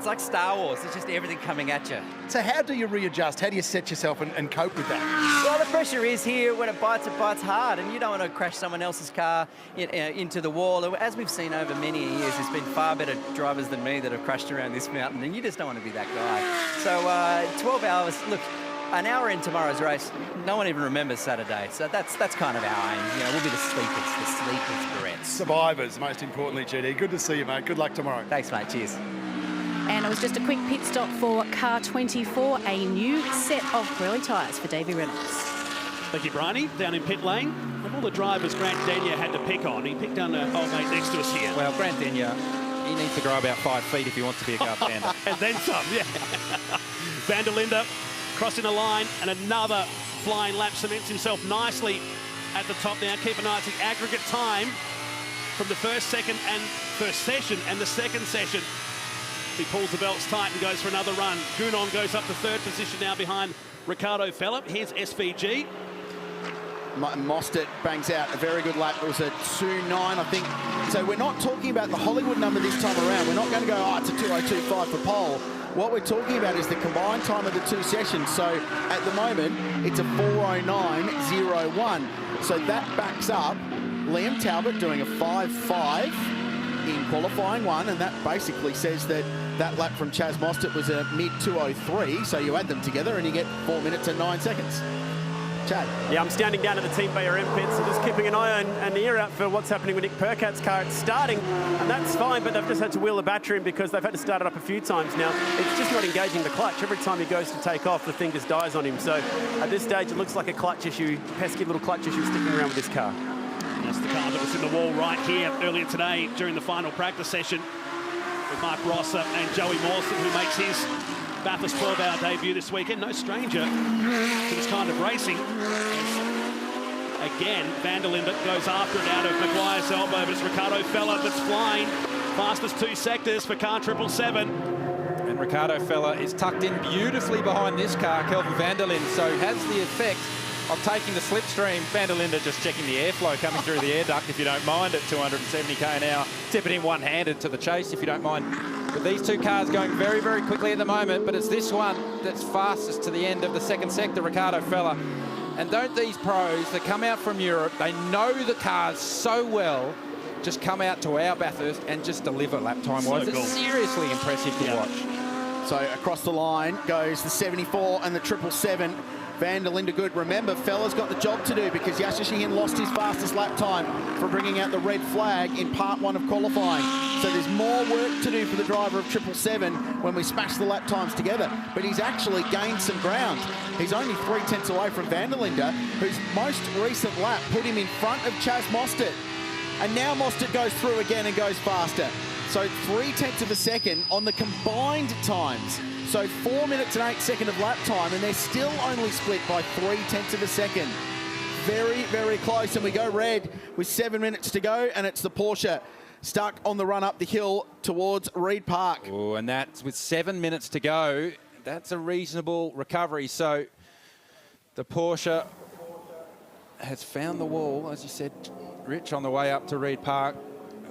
Speaker 17: like Star Wars. It's just everything coming at you.
Speaker 4: So how do you readjust? How do you set yourself and cope with that?
Speaker 17: Well, the pressure is here. When it bites hard, and you don't want to crash someone else's car into the wall. As we've seen over many years, there's been far better drivers than me that have crashed around this mountain, and you just don't want to be that guy. So 12 hours, look, an hour in tomorrow's race, no one even remembers Saturday. So that's kind of our aim. We'll be the sleepers, Barrett's.
Speaker 4: Survivors, most importantly, GD. Good to see you, mate. Good luck tomorrow.
Speaker 17: Thanks, mate. Cheers.
Speaker 11: And it was just a quick pit stop for car 24, a new set of Pirelli tyres for Davey Reynolds.
Speaker 2: Thank you, Bryony. Down in pit lane, of all the drivers Grant Denyer had to pick on, he picked on an old mate next to us here.
Speaker 3: Well, Grant Denyer, he needs to grow about 5 feet if he wants to be a Garth Tander.
Speaker 2: And then some, yeah. Van der Linde crossing the line, and another flying lap cements himself nicely at the top now. Keep an eye on the aggregate time from the first, second and first session and the second session. He pulls the belts tight and goes for another run. Gunon goes up to third position now behind Ricardo Fella. Here's SVG.
Speaker 1: Mostert bangs out a very good lap. It was a 2.9, I think. So we're not talking about the Hollywood number this time around. We're not going to go, oh, it's a 2.025 for pole. What we're talking about is the combined time of the two sessions. So at the moment, it's a 4.09.01. So that backs up Liam Talbot doing a 5.5 in qualifying one, and that basically says that that lap from Chaz Mostert was a mid 2.03. So you add them together and you get 4 minutes and 9 seconds. Chad.
Speaker 7: Yeah, I'm standing down at the Team BRM pits and just keeping an eye on and ear out for what's happening with Nick Percat's car. It's starting, and that's fine, but they've just had to wheel the battery in because they've had to start it up a few times now. It's just not engaging the clutch. Every time he goes to take off, the thing just dies on him. So at this stage, it looks like a clutch issue, pesky little clutch issue sticking around with this car.
Speaker 2: That's the car that was in the wall right here earlier today during the final practice session with Mark Rosser and Joey Mawson, who makes his Bathurst 12-hour debut this weekend. No stranger to this kind of racing. Again, Van der Linde goes after it out of Maguire's elbow, but it's Ricardo Fella that's flying. Fastest two sectors for car 777.
Speaker 3: And Ricardo Fella is tucked in beautifully behind this car, Kelvin Van der Linde, so has the effect of taking the slipstream. Van der Linde just checking the airflow coming through the air duct, if you don't mind, at 270k an hour. Tipping in one-handed to the chase, if you don't mind. But these two cars going very, very quickly at the moment, but it's this one that's fastest to the end of the second sector, Ricardo Fella. And don't these pros that come out from Europe, they know the cars so well, just come out to our Bathurst and just deliver lap time-wise.
Speaker 2: So cool.
Speaker 3: It's seriously impressive to watch.
Speaker 1: So across the line goes the 74 and the 777. Van der Linde good. Remember, Fella's got the job to do because Yasser Shahin lost his fastest lap time for bringing out the red flag in part one of qualifying. So there's more work to do for the driver of 777 when we smash the lap times together. But he's actually gained some ground. He's only 3/10 away from Van der Linde, whose most recent lap put him in front of Chaz Mostert. And now Mostert goes through again and goes faster. So 3/10 of a second on the combined times. So 4 minutes and 8 seconds of lap time, and they're still only split by 3/10 of a second. Very, very close, and we go red with 7 minutes to go, and it's the Porsche stuck on the run up the hill towards Reed Park.
Speaker 3: Oh, and that's with 7 minutes to go. That's a reasonable recovery. So the Porsche has found the wall, as you said, Rich, on the way up to Reed Park.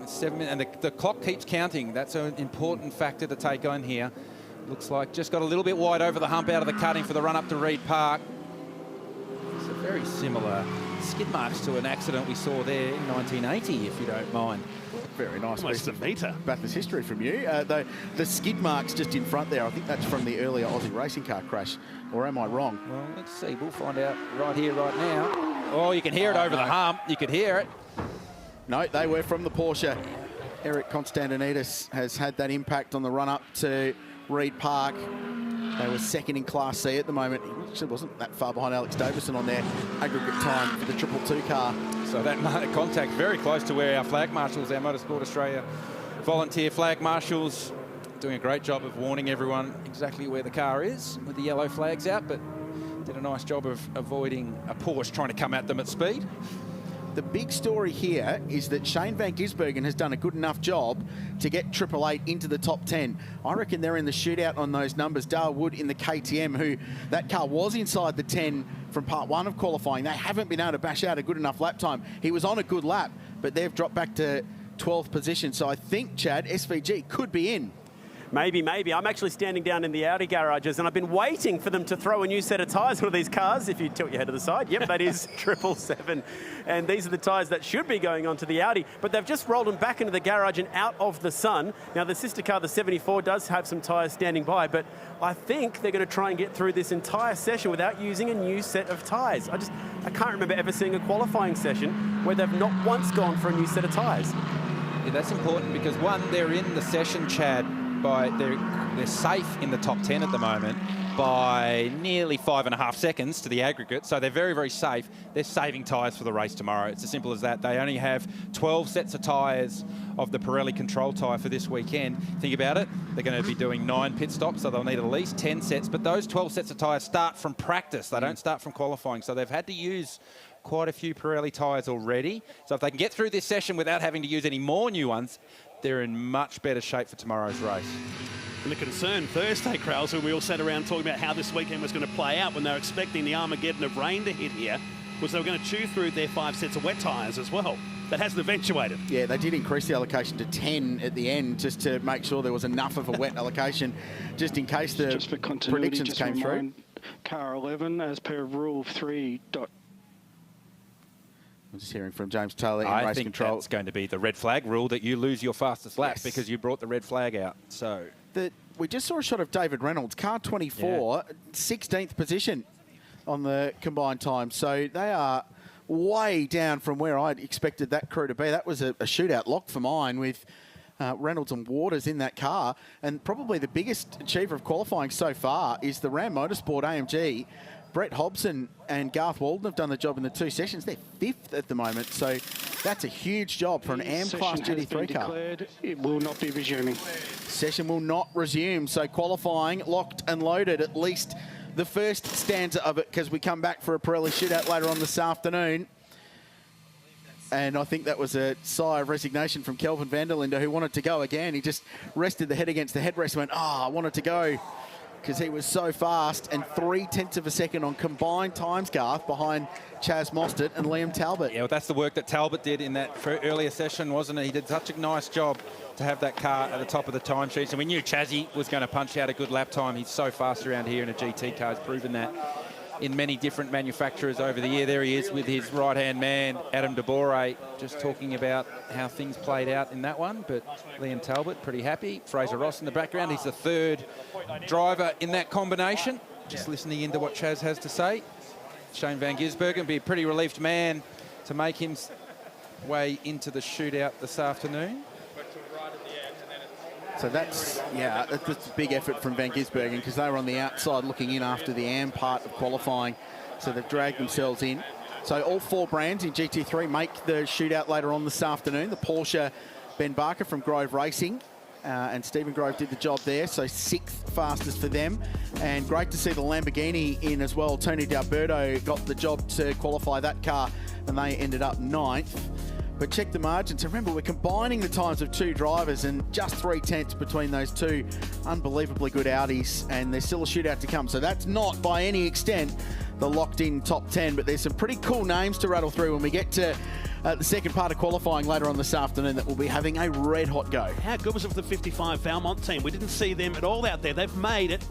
Speaker 3: 7 minutes, and the clock keeps counting. That's an important factor to take on here. Looks like just got a little bit wide over the hump out of the cutting for the run up to Reed Park. It's a very similar skid marks to an accident we saw there in 1980, if you don't mind.
Speaker 1: Very nice.
Speaker 2: Almost a metre.
Speaker 1: Bathurst history from you. The skid marks just in front there, I think that's from the earlier Aussie racing car crash. Or am I wrong?
Speaker 3: Well, let's see. We'll find out right here, right now. Oh, you can hear it over the hump. You could hear it.
Speaker 1: No, they were from the Porsche. Eric Constantinidis has had that impact on the run up to Reed Park. They were second in Class C at the moment. He actually wasn't that far behind Alex Davison on their aggregate time for the 222 car.
Speaker 3: So that contact very close to where our flag marshals, our Motorsport Australia volunteer flag marshals, doing a great job of warning everyone exactly where the car is with the yellow flags out, but did a nice job of avoiding a Porsche trying to come at them at speed.
Speaker 1: The big story here is that Shane Van Gisbergen has done a good enough job to get 888 into the top 10. I reckon they're in the shootout on those numbers. Dale Wood in the KTM, who that car was inside the 10 from part one of qualifying. They haven't been able to bash out a good enough lap time. He was on a good lap, but they've dropped back to 12th position. So I think, Chad, SVG could be in.
Speaker 7: Maybe. I'm actually standing down in the Audi garages, and I've been waiting for them to throw a new set of tyres onto these cars. If you tilt your head to the side, yep, that is 777. And these are the tyres that should be going onto the Audi, but they've just rolled them back into the garage and out of the sun. Now, the sister car, the 74, does have some tyres standing by, but I think they're going to try and get through this entire session without using a new set of tyres. I can't remember ever seeing a qualifying session where they've not once gone for a new set of tyres.
Speaker 3: Yeah, that's important because, one, they're in the session, Chad, they're safe in the top 10 at the moment by nearly 5.5 seconds to the aggregate, so they're very, very safe. They're saving tyres for the race tomorrow. It's as simple as that. They only have 12 sets of tyres of the Pirelli control tyre for this weekend. Think about it. They're going to be doing 9 pit stops, so they'll need at least 10 sets, but those 12 sets of tyres start from practice. They don't start from qualifying, so they've had to use quite a few Pirelli tyres already. So if they can get through this session without having to use any more new ones, they're in much better shape for tomorrow's race.
Speaker 2: And the concern Thursday, Krause, when we all sat around talking about how this weekend was going to play out when they were expecting the Armageddon of rain to hit here, was they were going to chew through their 5 sets of wet tyres as well. That hasn't eventuated.
Speaker 1: Yeah, they did increase the allocation to 10 at the end just to make sure there was enough of a wet allocation just in case the
Speaker 9: Just for continuity,
Speaker 1: predictions
Speaker 9: just
Speaker 1: came through.
Speaker 9: remind car 11 as per rule 3.
Speaker 1: I'm just hearing from James Taylor in
Speaker 3: I
Speaker 1: race
Speaker 3: think
Speaker 1: control.
Speaker 3: that's going to be the red flag rule, that you lose your fastest lap because you brought the red flag out. So
Speaker 1: we just saw a shot of David Reynolds, car 24, 16th position on the combined time. So they are way down from where I'd expected that crew to be. That was a shootout lock for mine with Reynolds and Waters in that car. And probably the biggest achiever of qualifying so far is the Ram Motorsport AMG. Brett Hobson and Garth Walden have done the job in the 2 sessions. They're 5th at the moment, so that's a huge job for an AM-class GT3 car.
Speaker 9: Declared, it will not be resuming.
Speaker 1: Session will not resume, so qualifying locked and loaded, at least the first stanza of it, because we come back for a Pirelli shootout later on this afternoon. And I think that was a sigh of resignation from Kelvin van der Linde, who wanted to go again. He just rested the head against the headrest and went, I wanted to go, because he was so fast, and 0.3 of a second on combined times, Garth, behind Chaz Mostert and Liam Talbot.
Speaker 3: Yeah, well, that's the work that Talbot did in that earlier session, wasn't it? He did such a nice job to have that car at the top of the timesheets, and we knew Chazzy was going to punch out a good lap time. He's so fast around here in a GT car. He's proven that in many different manufacturers over the year. There he is with his right-hand man, Adam de Bore, just talking about how things played out in that one. But Liam Talbot, pretty happy. Fraser Ross in the background. He's the 3rd driver in that combination. Just listening into what Chaz has to say. Shane Van Gisbergen will be a pretty relieved man to make his way into the shootout this afternoon.
Speaker 1: So that's a big effort from Van Gisbergen, because they were on the outside looking in after the AM part of qualifying. So they've dragged themselves in. So all 4 brands in GT3 make the shootout later on this afternoon. The Porsche, Ben Barker from Grove Racing, and Stephen Grove did the job there. So 6th fastest for them. And great to see the Lamborghini in as well. Tony D'Alberto got the job to qualify that car, and they ended up 9th. But check the margins. Remember, we're combining the times of 2 drivers, and just 0.3 between those 2 unbelievably good Audis, and there's still a shootout to come. So that's not by any extent the locked-in top 10, but there's some pretty cool names to rattle through when we get to the second part of qualifying later on this afternoon that will be having a red-hot go.
Speaker 2: How good was it for the 55 Valmont team? We didn't see them at all out there. They've made it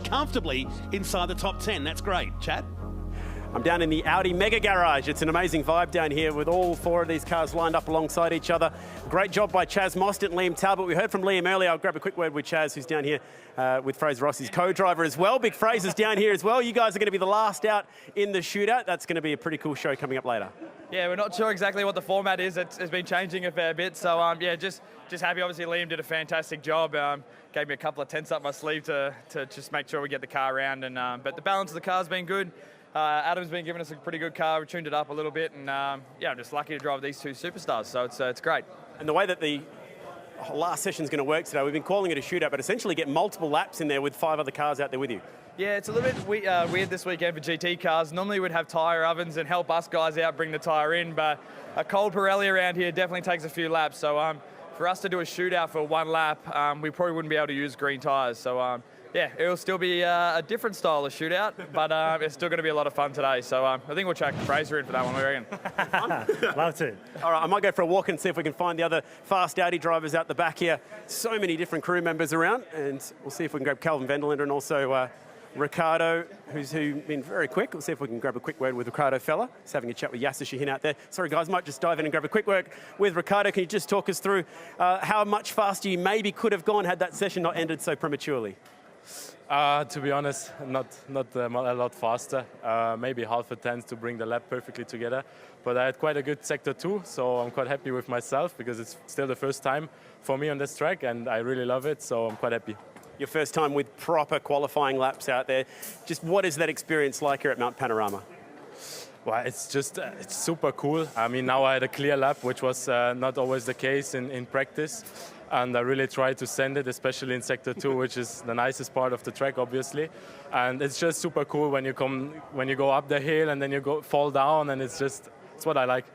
Speaker 2: comfortably inside the top 10. That's great. Chad?
Speaker 7: I'm down in the Audi Mega Garage. It's an amazing vibe down here with all 4 of these cars lined up alongside each other. Great job by Chaz Mostert and Liam Talbot. We heard from Liam earlier. I'll grab a quick word with Chaz, who's down here with Fraser Ross, his co-driver as well. Big Fraser's down here as well. You guys are going to be the last out in the shootout. That's going to be a pretty cool show coming up later.
Speaker 18: Yeah, we're not sure exactly what the format is. It's been changing a fair bit. So, just happy. Obviously, Liam did a fantastic job. Gave me a couple of tenths up my sleeve to just make sure we get the car around. And but the balance of the car's been good. Adam's been giving us a pretty good car. We tuned it up a little bit, and I'm just lucky to drive these 2 superstars. So it's great.
Speaker 7: And the way that the last session's going to work today, we've been calling it a shootout, but essentially get multiple laps in there with 5 other cars out there with you.
Speaker 18: Yeah, it's a little bit weird this weekend for GT cars. Normally we'd have tyre ovens and help us guys out bring the tyre in, but a cold Pirelli around here definitely takes a few laps. So for us to do a shootout for 1 lap, we probably wouldn't be able to use green tyres. So it'll still be a different style of shootout, but it's still going to be a lot of fun today. So I think we'll chuck Fraser in for that one, we reckon.
Speaker 7: Love to. All right, I might go for a walk and see if we can find the other fast Audi drivers out the back here. So many different crew members around, and we'll see if we can grab Calvin van der Linde and also Ricardo, who's been very quick. We'll see if we can grab a quick word with Ricardo Fella. He's having a chat with Yasser Shahin out there. Sorry, guys, might just dive in and grab a quick word with Ricardo. Can you just talk us through how much faster you maybe could have gone had that session not ended so prematurely?
Speaker 19: To be honest, not a lot faster. Maybe half a tenth to bring the lap perfectly together. But I had quite a good sector 2, so I'm quite happy with myself because it's still the first time for me on this track, and I really love it, so I'm quite happy.
Speaker 7: Your first time with proper qualifying laps out there. Just what is that experience like here at Mount Panorama?
Speaker 19: Well, it's super cool. I mean, now I had a clear lap, which was not always the case in practice. And I really tried to send it, especially in Sector 2, which is the nicest part of the track, obviously. And it's just super cool when you go up the hill and then you fall down, and it's what I like.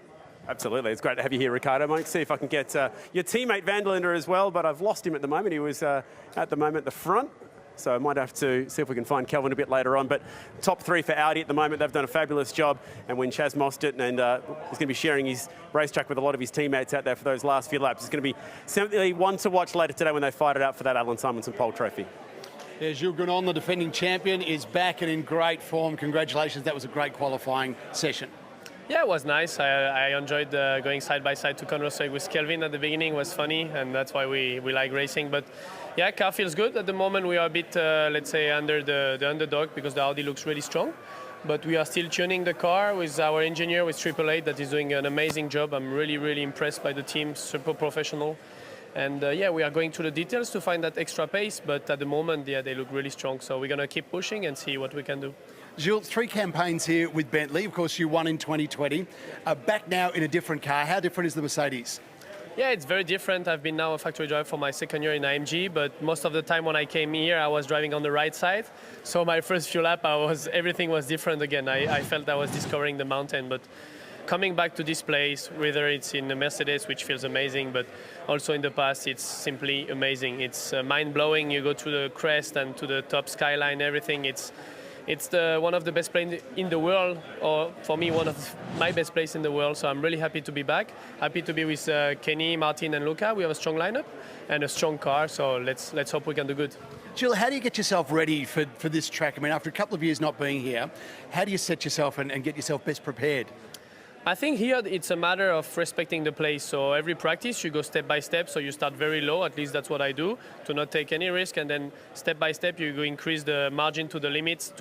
Speaker 7: Absolutely. It's great to have you here, Ricardo. I might see if I can get your teammate Van der Linde as well, but I've lost him at the moment. He was at the moment the front. So I might have to see if we can find Kelvin a bit later on. But top 3 for Audi at the moment. They've done a fabulous job. And when Chaz Mostert, and he's going to be sharing his racetrack with a lot of his teammates out there for those last few laps. It's going to be simply one to watch later today when they fight it out for that Alan Simonson pole trophy.
Speaker 4: Yeah, Jules Gounon, the defending champion, is back and in great form. Congratulations. That was a great qualifying session.
Speaker 20: Yeah, it was nice. I enjoyed going side by side to Conversation with Kelvin at the beginning. It was funny, and that's why we like racing. But yeah, car feels good. At the moment, we are a bit, let's say, under the underdog because the Audi looks really strong. But we are still tuning the car with our engineer, with 888, that is doing an amazing job. I'm really, really impressed by the team, super professional. And yeah, we are going to the details to find that extra pace. But at the moment, yeah, they look really strong. So we're going to keep pushing and see what we can do.
Speaker 4: Jules, 3 campaigns here with Bentley. Of course, you won in 2020. Back now in a different car. How different is the Mercedes?
Speaker 20: Yeah, it's very different. I've been now a factory driver for my 2nd year in AMG, but most of the time when I came here, I was driving on the right side. So my first few laps, everything was different again. I felt I was discovering the mountain, but coming back to this place, whether it's in the Mercedes, which feels amazing, but also in the past, it's simply amazing. It's mind-blowing. You go to the crest and to the top skyline, everything. It's one of the best places in the world, or for me, one of my best places in the world. So I'm really happy to be back. Happy to be with Kenny, Martin, and Luca. We have a strong lineup and a strong car. So let's hope we can do good.
Speaker 4: Jill, how do you get yourself ready for this track? I mean, after a couple of years not being here, how do you set yourself and get yourself best prepared?
Speaker 20: I think here it's a matter of respecting the place. So every practice you go step by step. So you start very low, at least that's what I do, to not take any risk. And then step by step you go increase the margin to the limits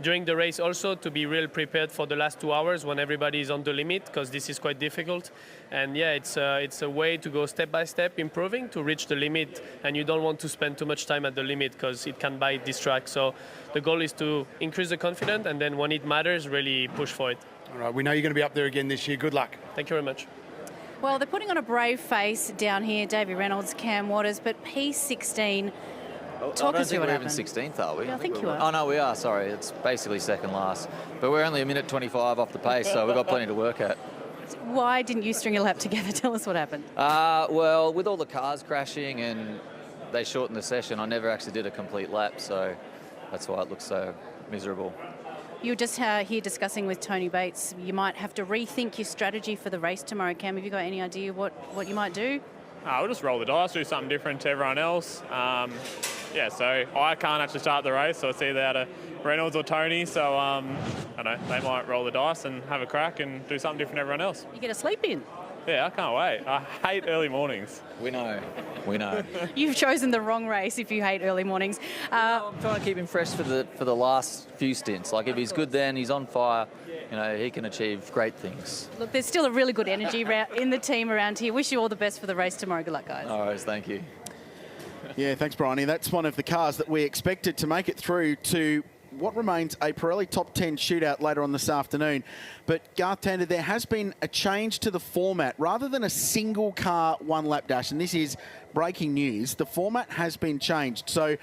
Speaker 20: during the race also to be real prepared for the last 2 hours when everybody is on the limit, because this is quite difficult. And yeah, it's a way to go step by step improving to reach the limit. And you don't want to spend too much time at the limit because it can bite this track. So the goal is to increase the confidence and then when it matters, really push for it.
Speaker 4: All right, we know you're going to be up there again this year. Good luck.
Speaker 20: Thank you very much.
Speaker 11: Well, they're putting on a brave face down here, Davey Reynolds, Cam Waters, but P16, talk us through what happened.
Speaker 21: I don't think we're even 16th, are we?
Speaker 11: I think you are.
Speaker 21: Oh, no, we are, sorry. It's basically second last. But we're only a minute 25 off the pace, so we've got plenty to work at.
Speaker 11: Why didn't you string a lap together? Tell us what happened.
Speaker 21: Well, with all the cars crashing and they shortened the session, I never actually did a complete lap, so that's why it looks so miserable.
Speaker 11: You were just here discussing with Tony Bates. You might have to rethink your strategy for the race tomorrow, Cam. Have you got any idea what you might do?
Speaker 22: We'll just roll the dice, do something different to everyone else. Yeah, so I can't actually start the race, so it's either out of Reynolds or Tony. So, I don't know, they might roll the dice and have a crack and do something different to everyone else.
Speaker 11: You get a sleep in.
Speaker 22: Yeah, I can't wait. I hate early mornings.
Speaker 21: We know. We know.
Speaker 11: You've chosen the wrong race if you hate early mornings.
Speaker 21: I'm trying to keep him fresh for the last few stints. Like, if he's good then, he's on fire, you know, he can achieve great things.
Speaker 11: Look, there's still a really good energy in the team around here. Wish you all the best for the race tomorrow. Good luck, guys.
Speaker 21: All right, thank you.
Speaker 1: Yeah, thanks, Bryony. That's one of the cars that we expected to make it through to what remains a Pirelli top 10 shootout later on this afternoon. But Garth Tander, there has been a change to the format. Rather than a single car one lap dash, and this is breaking news, the format has been changed. So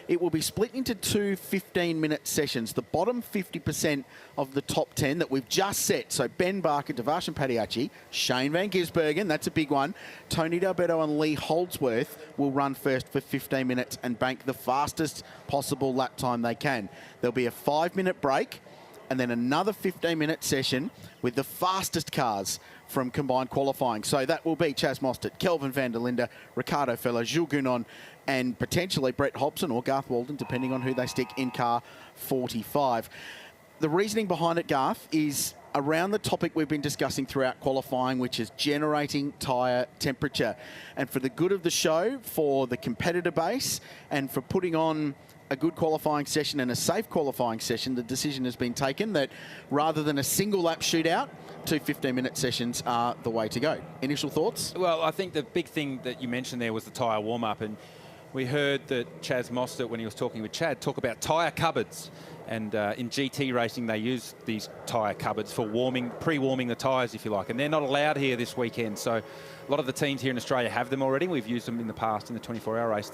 Speaker 1: it will be split into 2 15-minute sessions. The bottom 50% of the top 10 that we've just set. So Ben Barker, Devarshan Padiachi, Shane Van Gisbergen, that's a big one. Tony D'Alberto and Lee Holdsworth will run first for 15 minutes and bank the fastest possible lap time they can. There'll be a 5-minute break and then another 15-minute session with the fastest cars from combined qualifying. So that will be Chaz Mostert, Kelvin van der Linde, Ricardo Feller, Jules Gounon, and potentially Brett Hobson or Garth Walden, depending on who they stick in car 45. The reasoning behind it, Garth, is around the topic we've been discussing throughout qualifying, which is generating tyre temperature. And for the good of the show, for the competitor base, and for putting on a good qualifying session and a safe qualifying session, the decision has been taken that rather than a single lap shootout, 2 15-minute sessions are the way to go. Initial thoughts?
Speaker 3: Well, I think the big thing that you mentioned there was the tyre warm-up, and We heard that Chaz Mostert, when he was talking with Chad, talk about tyre cupboards. And in GT racing, they use these tyre cupboards for pre-warming the tyres, if you like. And they're not allowed here this weekend. So a lot of the teams here in Australia have them already. We've used them in the past in the 24-hour race.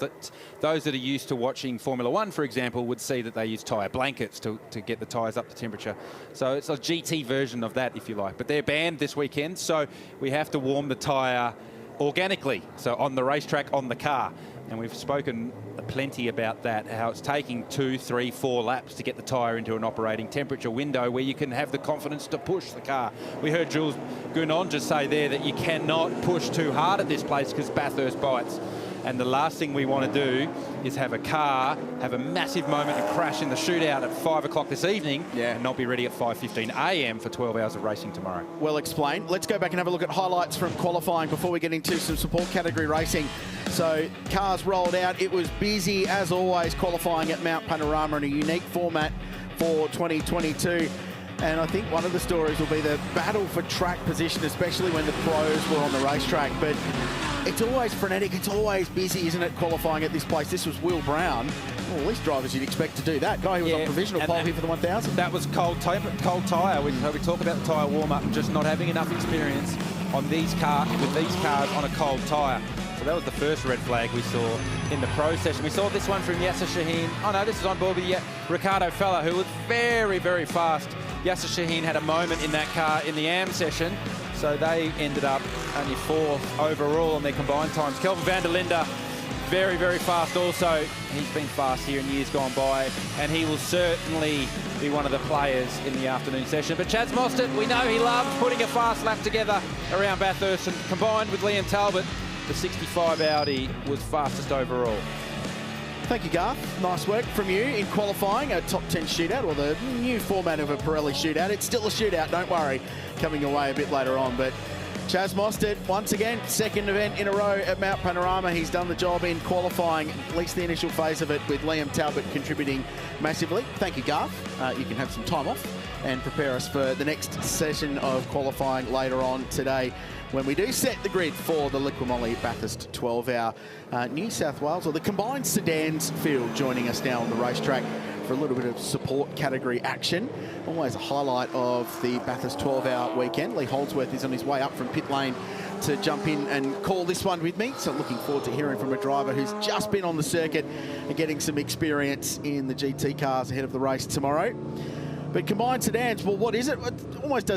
Speaker 3: Those that are used to watching Formula One, for example, would see that they use tyre blankets to get the tyres up to temperature. So it's a GT version of that, if you like. But they're banned this weekend, so we have to warm the tyre organically, so on the racetrack, on the car. And we've spoken plenty about that, how it's taking 2, 3, 4 laps to get the tyre into an operating temperature window where you can have the confidence to push the car. We heard Jules Gounon just say there that you cannot push too hard at this place because Bathurst bites. And the last thing we want to do is have a car have a massive moment and crash in the shootout at 5 o'clock this evening and not be ready at 5:15 a.m. for 12 hours of racing tomorrow.
Speaker 1: Well explained. Let's go back and have a look at highlights from qualifying before we get into some support category racing. So cars rolled out. It was busy as always qualifying at Mount Panorama in a unique format for 2022. And I think one of the stories will be the battle for track position, especially when the pros were on the racetrack. But it's always frenetic, it's always busy, isn't it, qualifying at this place? This was Will Brown. Well, at least drivers you'd expect to do that. Guy who was on provisional pole here for the 1,000.
Speaker 3: That was cold tyre. We talk about the tyre warm-up and just not having enough experience on these cars on a cold tyre. So that was the first red flag we saw in the pro session. We saw this one from Yasser Shaheen. Oh no, this is on board with Ricardo Fella, who was very, very fast. Yasser Shaheen had a moment in that car in the AM session, so they ended up only 4th overall on their combined times. Kelvin van der Linde, very, very fast also. He's been fast here in years gone by, and he will certainly be one of the players in the afternoon session. But Chaz Mostert, we know he loves putting a fast lap together around Bathurst, and combined with Liam Talbot, the 65 Audi was fastest overall.
Speaker 1: Thank you, Garth. Nice work from you in qualifying a top 10 shootout, or the new format of a Pirelli shootout. It's still a shootout, don't worry, coming away a bit later on. But Chaz Mostert, once again, second event in a row at Mount Panorama. He's done the job in qualifying, at least the initial phase of it, with Liam Talbot contributing massively. Thank you, Garth. You can have some time off and prepare us for the next session of qualifying later on today, when we do set the grid for the Liquimolly Bathurst 12-hour. New South Wales, or the combined sedans field, joining us now on the racetrack for a little bit of support category action. Always a highlight of the Bathurst 12-hour weekend. Lee Holdsworth is on his way up from pit lane to jump in and call this one with me. So looking forward to hearing from a driver who's just been on the circuit and getting some experience in the GT cars ahead of the race tomorrow. But combined sedans, well, what is it? It almost does